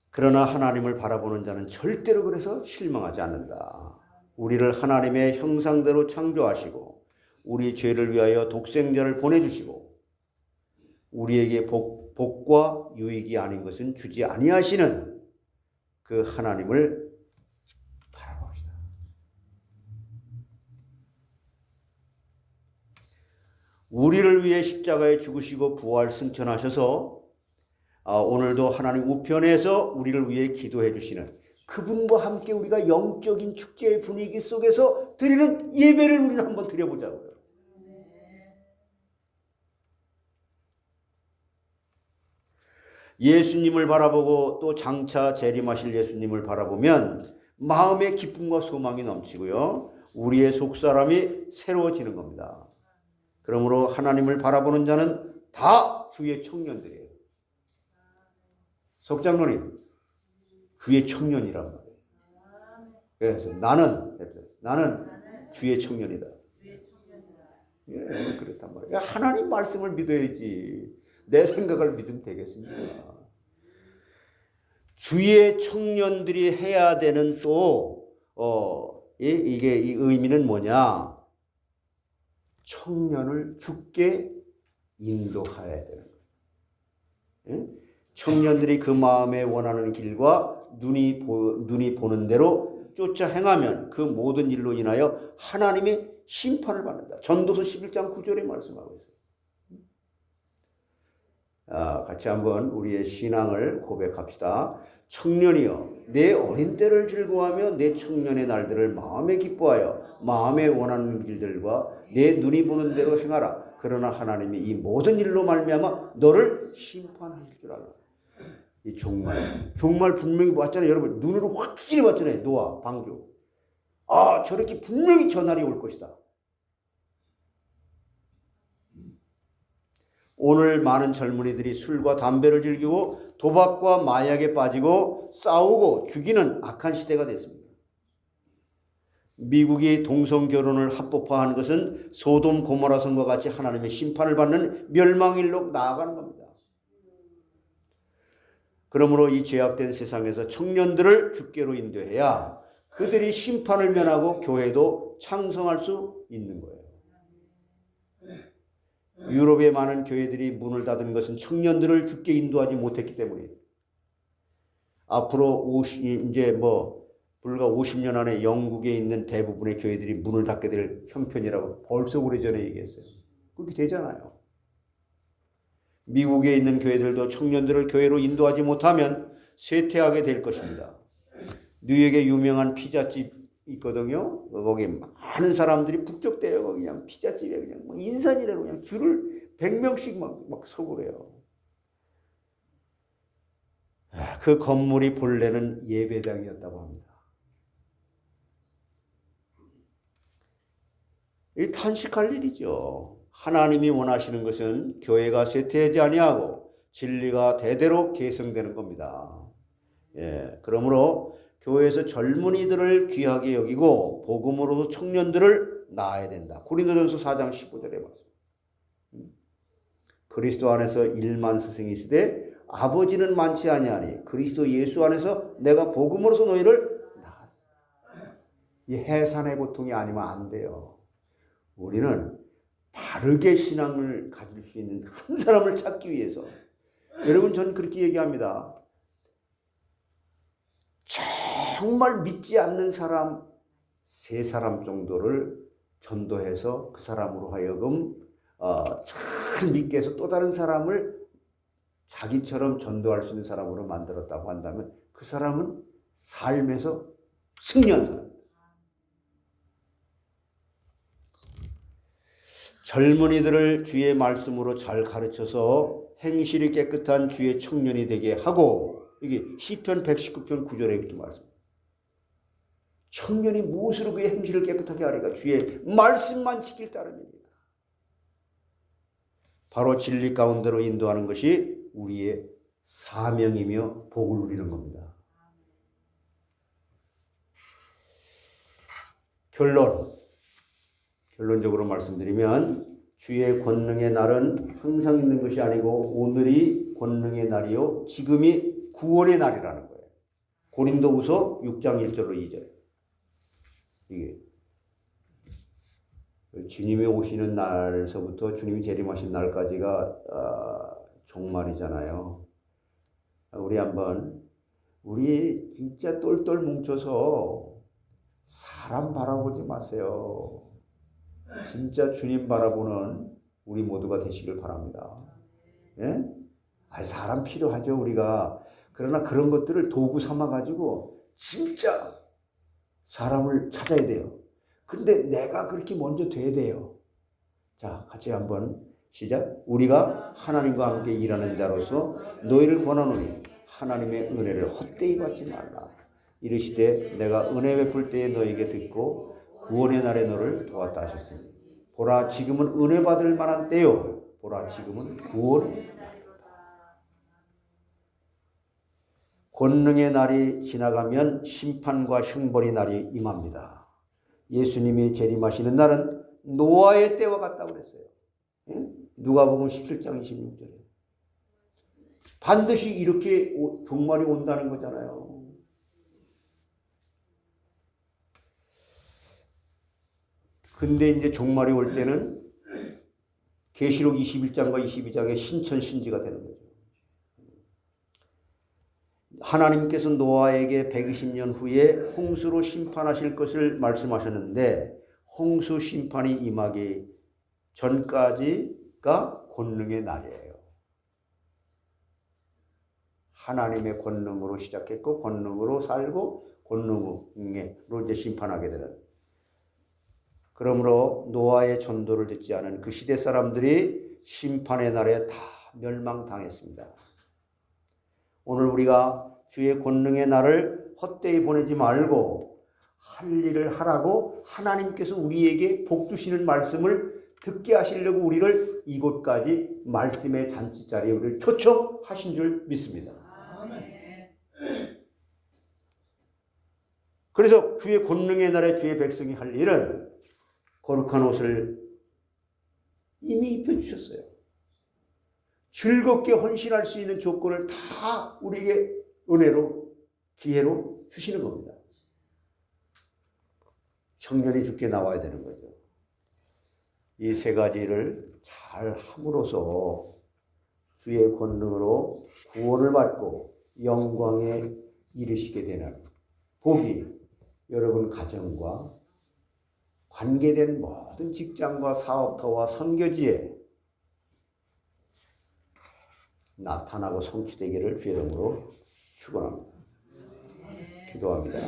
그러나 하나님을 바라보는 자는 절대로 그래서 실망하지 않는다. 우리를 하나님의 형상대로 창조하시고 우리 죄를 위하여 독생자를 보내주시고 우리에게 복과 유익이 아닌 것은 주지 아니하시는 그 하나님을 바라봅시다. 우리를 위해 십자가에 죽으시고 부활 승천하셔서 오늘도 하나님 우편에서 우리를 위해 기도해 주시는 그분과 함께 우리가 영적인 축제의 분위기 속에서 드리는 예배를 우리는 한번 드려보자고요. 예수님을 바라보고 또 장차 재림하실 예수님을 바라보면 마음의 기쁨과 소망이 넘치고요. 우리의 속사람이 새로워지는 겁니다. 그러므로 하나님을 바라보는 자는 다 주의 청년들이에요. 석장로님, 주의 청년이란 말이에요. 그래서 나는 주의 청년이다. 예, 그렇단 말이에요. 하나님 말씀을 믿어야지. 내 생각을 믿으면 되겠습니까? 주의 청년들이 해야 되는 이게 이 의미는 뭐냐? 청년을 주께 인도해야 되는 거예요. 청년들이 그 마음에 원하는 길과 눈이 보는 대로 쫓아 행하면 그 모든 일로 인하여 하나님의 심판을 받는다. 전도서 11장 9절에 말씀하고 있어요. 같이 한번 우리의 신앙을 고백합시다. 청년이여, 내 어린 때를 즐거워하며 내 청년의 날들을 마음에 기뻐하여 마음에 원하는 길들과 내 눈이 보는 대로 행하라. 그러나 하나님이 이 모든 일로 말미암아 너를 심판하실 줄 알라. 이 종말 분명히 봤잖아요. 여러분, 눈으로 확실히 봤잖아요. 노아, 방주. 저렇게 분명히 저 날이 올 것이다. 오늘 많은 젊은이들이 술과 담배를 즐기고 도박과 마약에 빠지고 싸우고 죽이는 악한 시대가 됐습니다. 미국이 동성결혼을 합법화하는 것은 소돔 고모라 성과 같이 하나님의 심판을 받는 멸망일로 나아가는 겁니다. 그러므로 이 죄악된 세상에서 청년들을 주께로 인도해야 그들이 심판을 면하고 교회도 창성할 수 있는 거예요. 유럽의 많은 교회들이 문을 닫은 것은 청년들을 주께 인도하지 못했기 때문이에요. 앞으로 불과 50년 안에 영국에 있는 대부분의 교회들이 문을 닫게 될 형편이라고 벌써 오래전에 얘기했어요. 그렇게 되잖아요. 미국에 있는 교회들도 청년들을 교회로 인도하지 못하면 쇠퇴하게 될 것입니다. 뉴욕에 유명한 피자집 있거든요. 거기 많은 사람들이 북적대요. 그냥 피자집에 그냥 막 인산이래로 그냥 줄을 100명씩 막 서고 그래요. 그 건물이 본래는 예배당이었다고 합니다. 이 탄식할 일이죠. 하나님이 원하시는 것은 교회가 쇠퇴하지 아니하고 진리가 대대로 계승되는 겁니다. 그러므로 교회에서 젊은이들을 귀하게 여기고 복음으로도 청년들을 낳아야 된다. 고린도전서 4장 15절에 말씀. 그리스도 안에서 1만 스승이 있으되 아버지는 많지 아니하니 그리스도 예수 안에서 내가 복음으로서 너희를 낳았다. 이 해산의 고통이 아니면 안 돼요. 우리는 바르게 신앙을 가질 수 있는 한 사람을 찾기 위해서, 여러분 저는 그렇게 얘기합니다. 정말 믿지 않는 사람 3사람 정도를 전도해서 그 사람으로 하여금 잘 믿게 해서 또 다른 사람을 자기처럼 전도할 수 있는 사람으로 만들었다고 한다면 그 사람은 삶에서 승리한 사람입니다. 젊은이들을 주의 말씀으로 잘 가르쳐서 행실이 깨끗한 주의 청년이 되게 하고, 이게 시편 119편 9절에 이렇게 말씀합니다. 청년이 무엇으로 그의 행실을 깨끗하게 하리까? 주의 말씀만 지킬 따름입니다. 바로 진리 가운데로 인도하는 것이 우리의 사명이며 복을 누리는 겁니다. 결론적으로 말씀드리면 주의 권능의 날은 항상 있는 것이 아니고 오늘이 권능의 날이요 지금이 구원의 날이라는 거예요. 고린도후서 6장 1절로 2절. 이게 주님이 오시는 날서부터 주님이 재림하신 날까지가 종말이잖아요. 우리 진짜 똘똘 뭉쳐서 사람 바라보지 마세요. 진짜 주님 바라보는 우리 모두가 되시길 바랍니다. 예? 사람 필요하죠, 우리가. 그러나 그런 것들을 도구 삼아가지고 진짜 사람을 찾아야 돼요. 근데 내가 그렇게 먼저 돼야 돼요. 자, 같이 한번 시작. 우리가 하나님과 함께 일하는 자로서 너희를 권하노니 하나님의 은혜를 헛되이 받지 말라. 이르시되 내가 은혜 베풀 때에 너에게 듣고 구원의 날에 너를 도왔다 하셨으니 보라 지금은 은혜 받을 만한 때요 보라 지금은 구원의 날이다. 권능의 날이 지나가면 심판과 형벌의 날이 임합니다. 예수님이 재림하시는 날은 노아의 때와 같다고 그랬어요. 누가복음 17장 26절에 반드시 이렇게 종말이 온다는 거잖아요. 근데 이제 종말이 올 때는 계시록 21장과 22장의 신천신지가 되는 거죠. 하나님께서 노아에게 120년 후에 홍수로 심판하실 것을 말씀하셨는데 홍수 심판이 임하기 전까지가 권능의 날이에요. 하나님의 권능으로 시작했고 권능으로 살고 권능으로 이제 심판하게 되는. 그러므로 노아의 전도를 듣지 않은 그 시대 사람들이 심판의 날에 다 멸망당했습니다. 오늘 우리가 주의 권능의 날을 헛되이 보내지 말고 할 일을 하라고 하나님께서 우리에게 복 주시는 말씀을 듣게 하시려고 우리를 이곳까지 말씀의 잔치자리에 우리를 초청하신 줄 믿습니다. 그래서 주의 권능의 날에 주의 백성이 할 일은 거룩한 옷을 이미 입혀주셨어요. 즐겁게 헌신할 수 있는 조건을 다 우리에게 은혜로 기회로 주시는 겁니다. 청년이 죽게 나와야 되는 거죠. 이 3가지를 잘 함으로써 주의 권능으로 구원을 받고 영광에 이르시게 되는 복이 여러분 가정과 관계된 모든 직장과 사업터와 선교지에 나타나고 성취되기를 주의 이름으로 축원합니다. 기도합니다.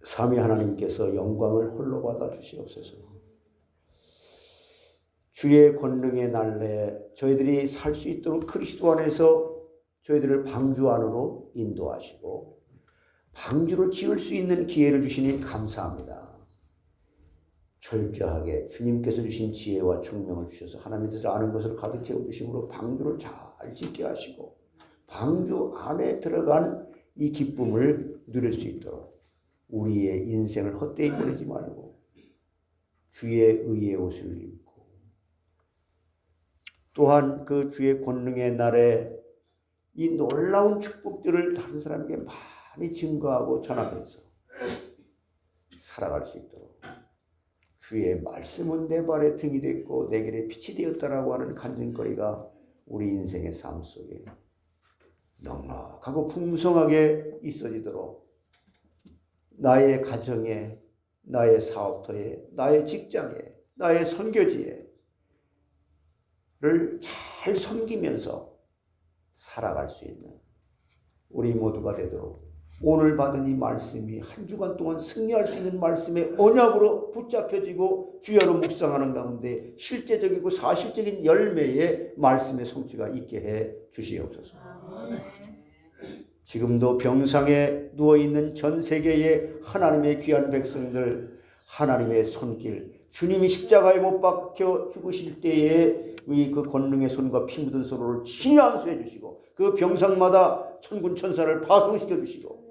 삼위 하나님께서 영광을 홀로 받아 주시옵소서. 주의 권능의 날에 저희들이 살 수 있도록 그리스도 안에서 저희들을 방주 안으로 인도하시고 방주를 지을 수 있는 기회를 주시니 감사합니다. 철저하게 주님께서 주신 지혜와 총명을 주셔서 하나님에 대해서 아는 것으로 가득 채워주심으로 방주를 잘 짓게 하시고 방주 안에 들어간 이 기쁨을 누릴 수 있도록 우리의 인생을 헛되이 보내지 말고 주의 의의 옷을 입고 또한 그 주의 권능의 날에 이 놀라운 축복들을 다른 사람에게 많이 증거하고 전하면서 살아갈 수 있도록 주의 말씀은 내 발의 등이 됐고 내 길에 빛이 되었다라고 하는 간증거리가 우리 인생의 삶 속에 넉넉하고 풍성하게 있어지도록 나의 가정에, 나의 사업터에, 나의 직장에, 나의 선교지에 를 잘 섬기면서 살아갈 수 있는 우리 모두가 되도록 오늘 받은 이 말씀이 한 주간 동안 승리할 수 있는 말씀의 언약으로 붙잡혀지고 주야로 묵상하는 가운데 실제적이고 사실적인 열매의 말씀의 성취가 있게 해 주시옵소서. 지금도 병상에 누워있는 전 세계의 하나님의 귀한 백성들, 하나님의 손길, 주님이 십자가에 못 박혀 죽으실 때에 그 권능의 손과 피 묻은 손으로 친히 안수해 주시고 그 병상마다 천군 천사를 파송시켜 주시고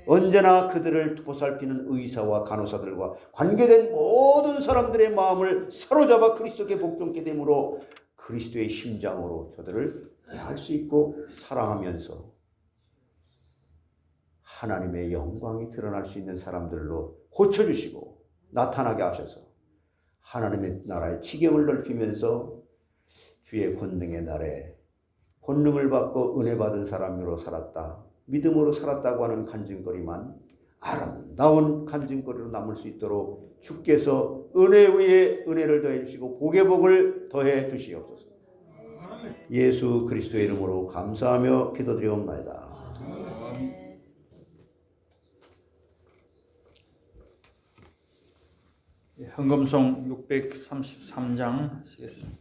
언제나 그들을 보살피는 의사와 간호사들과 관계된 모든 사람들의 마음을 사로잡아 그리스도께 복종케 되므로 그리스도의 심장으로 저들을 대할 수 있고 사랑하면서 하나님의 영광이 드러날 수 있는 사람들로 고쳐주시고 나타나게 하셔서 하나님의 나라의 지경을 넓히면서 주의 권능의 날에 권능을 받고 은혜 받은 사람으로 살았다, 믿음으로 살았다고 하는 간증거리만 아름다운 간증거리로 남을 수 있도록 주께서 은혜 위에 은혜를 더해 주시고 복의 복을 더해 주시옵소서. 예수 그리스도의 이름으로 감사하며 기도드리옵나이다. 헌금송 633장 하시겠습니다.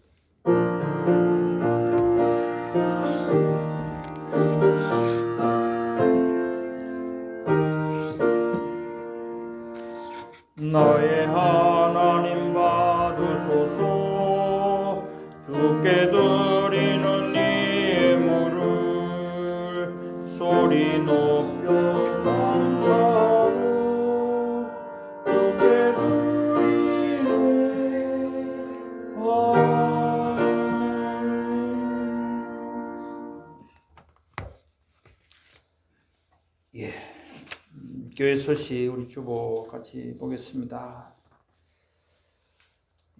나의 하나님 받으소서. 주께 드리는 이 예물을 소리 높여 감사로 주께 드리네. 예. 교회 소식 우리 주보 같이 보겠습니다.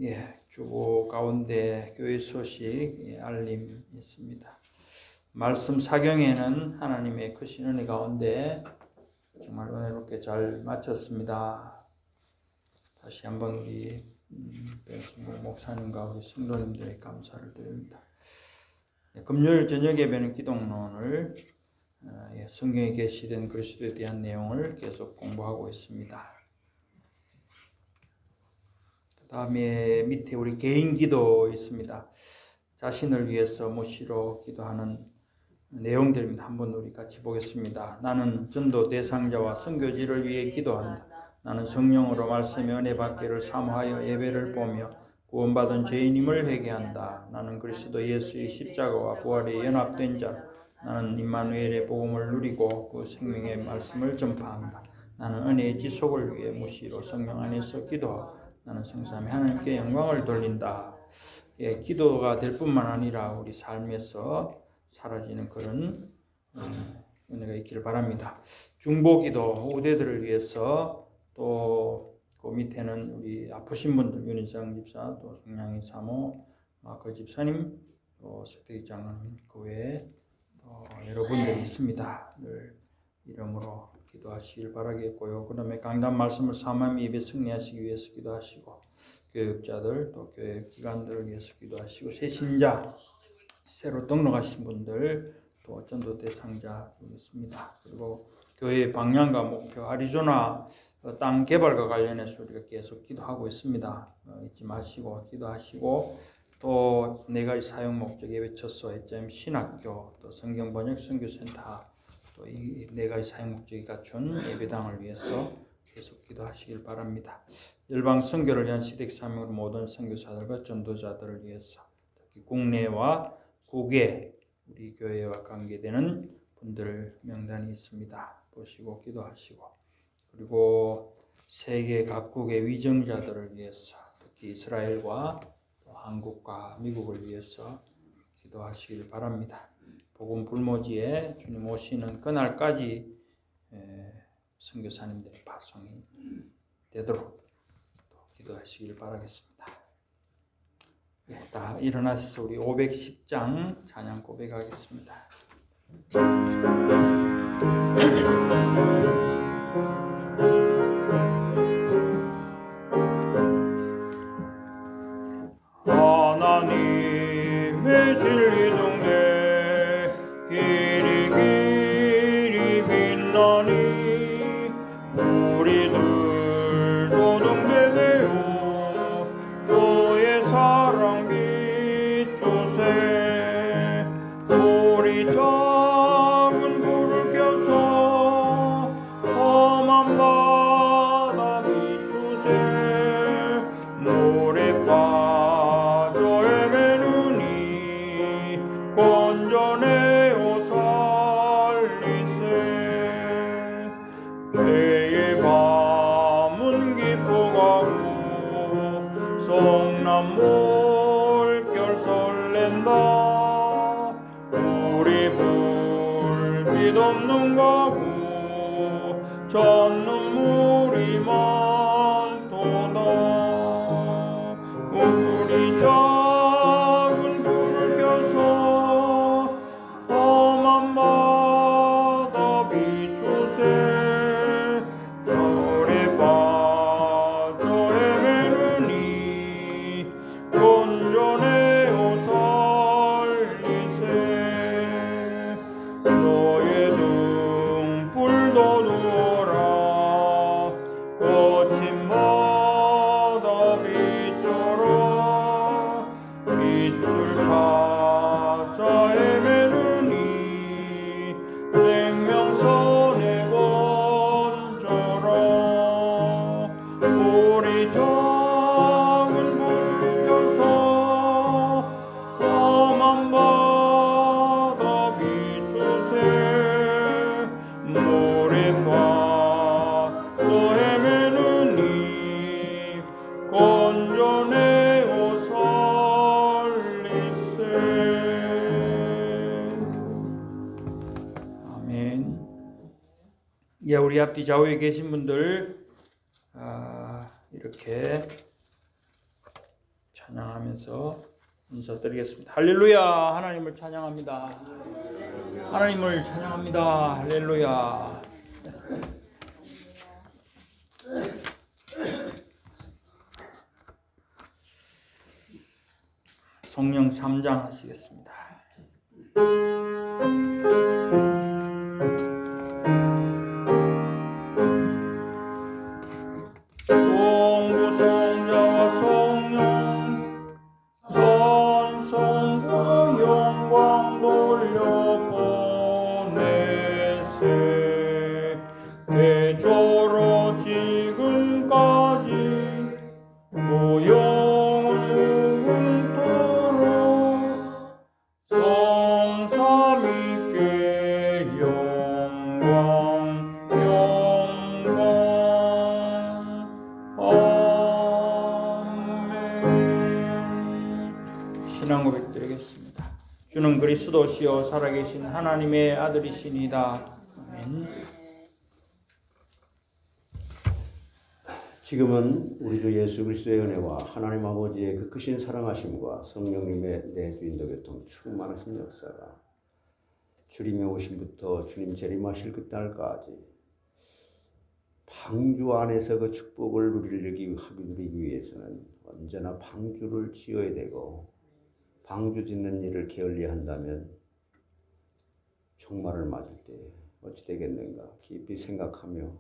예, 주보 가운데 교회 소식 알림 있습니다. 말씀 사경에는 하나님의 크신 은혜 가운데 정말 은혜롭게 잘 마쳤습니다. 다시 한번 우리 변승국 목사님과 우리 성도님들의 감사를 드립니다. 금요일 저녁 예배는 기독론을 성경에 게시된 그리스도에 대한 내용을 계속 공부하고 있습니다. 그 다음에 밑에 우리 개인 기도 있습니다. 자신을 위해서 묵시로 기도하는 내용들입니다. 한번 우리 같이 보겠습니다. 나는 전도 대상자와 선교지를 위해 기도한다. 나는 성령으로 말씀의 은혜 받기를 사모하여 예배를 보며 구원받은 죄인임을 회개한다. 나는 그리스도 예수의 십자가와 부활에 연합된 자, 나는 임마누엘의 복음을 누리고 그 생명의 말씀을 전파한다. 나는 은혜의 지속을 위해 묵시로 성령 안에서 기도하고 나는 성삼위 하나님께 영광을 돌린다. 예, 기도가 될 뿐만 아니라 우리 삶에서 사라지는 그런 은혜가 있기를 바랍니다. 중보기도 우대들을 위해서 또 그 밑에는 우리 아프신 분들 윤희정 집사 또 송량희 사모 마크 집사님 또 석대기 장로님 그 외에 여러분들이 있습니다. 늘 이름으로 기도하시길 바라겠고요. 그 다음에 강단 말씀을 사모함 예배 승리하시기 위해서 기도하시고 교육자들 또 교육 기관들을 위해서 기도하시고 새신자 새로 등록하신 분들 또 전도 대상자 있습니다. 그리고 교회의 방향과 목표 아리조나 땅 개발과 관련해서 우리가 계속 기도하고 있습니다. 잊지 마시고 기도하시고 또 네 가지 사용 목적 예배처소, HM 신학교, 또 성경 번역 선교센터 또 이 네 가지 사용 목적이 갖춘 예배당을 위해서 계속 기도하시길 바랍니다. 열방 선교를 위한 시댁 사명으로 모든 선교사들과 전도자들을 위해서 특히 국내와 국외 우리 교회와 관계되는 분들 명단이 있습니다. 보시고 기도하시고 그리고 세계 각국의 위정자들을 위해서 특히 이스라엘과 또 한국과 미국을 위해서 기도하시길 바랍니다. 복음 불모지에 주님 오시는 그날까지 선교사님들의 파송이 되도록 기도하시길 바라겠습니다. 다 일어나셔서 우리 510장 찬양 고백하겠습니다. 하나님의 진리 동네 길이 빛나니 우리들도 동대되어 주의 사랑 비추세. 우리 작은 불을 켜서 험한 바다 비추세. 물에 빠져 헤매느니 건져내어 살리세. 배의 밤은 기뻐가고 성남 물결 설렌다. 우리 불빛 없는 가구 전 눈물이 많도다. 우리 작은 불을 켜서 험한 바다 비추세. 별에 빠져 헤매느니 건져내어 살리세. 너의 등불도 두어라. 거친 바다 비춰라. 빛을 찾아 헤매느니 생명선에 건져라. 우리 작은 불 켜서 험한 바다 비추세. 물에 빠져 헤매느니 건져내어 살리세. 아멘. 예, 우리 앞뒤 좌우에 계신 분들 이렇게 찬양하면서 인사드리겠습니다. 할렐루야. 하나님을 찬양합니다. 하나님을 찬양합니다. 할렐루야. 성령 3장 하시겠습니다. 성부 성자와 성령 선성과 영광 돌려보내세. 대조로 지금까지 무용무근토록 성삼위께 영광 아멘. 신앙 고백드리겠습니다. 주는 그리스도시요 살아계신 하나님의 아들이시니다. 아멘. 지금은 우리 주 예수 그리스도의 은혜와 하나님 아버지의 그 크신 사랑하심과 성령님의 내주인도 교통 충만하신 역사가 주님의 오심부터 주님 재림하실 그날까지 방주 안에서 그 축복을 누리기 위해서는 언제나 방주를 지어야 되고, 방주 짓는 일을 게을리한다면 종말을 맞을 때 어찌 되겠는가 깊이 생각하며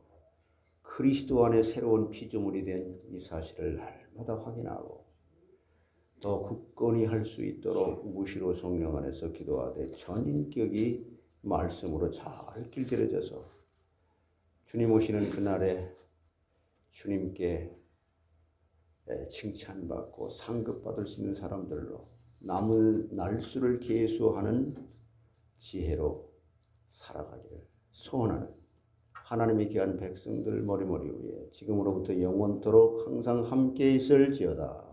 그리스도 안에 새로운 피조물이 된 이 사실을 날마다 확인하고 더 굳건히 할 수 있도록 무시로 성령 안에서 기도하되 전인격이 말씀으로 잘 길들여져서 주님 오시는 그날에 주님께 칭찬받고 상급받을 수 있는 사람들로 남은 날수를 계수하는 지혜로 살아가기를 소원하는 하나님의 귀한 백성들 머리머리 위에 지금으로부터 영원토록 항상 함께 있을지어다.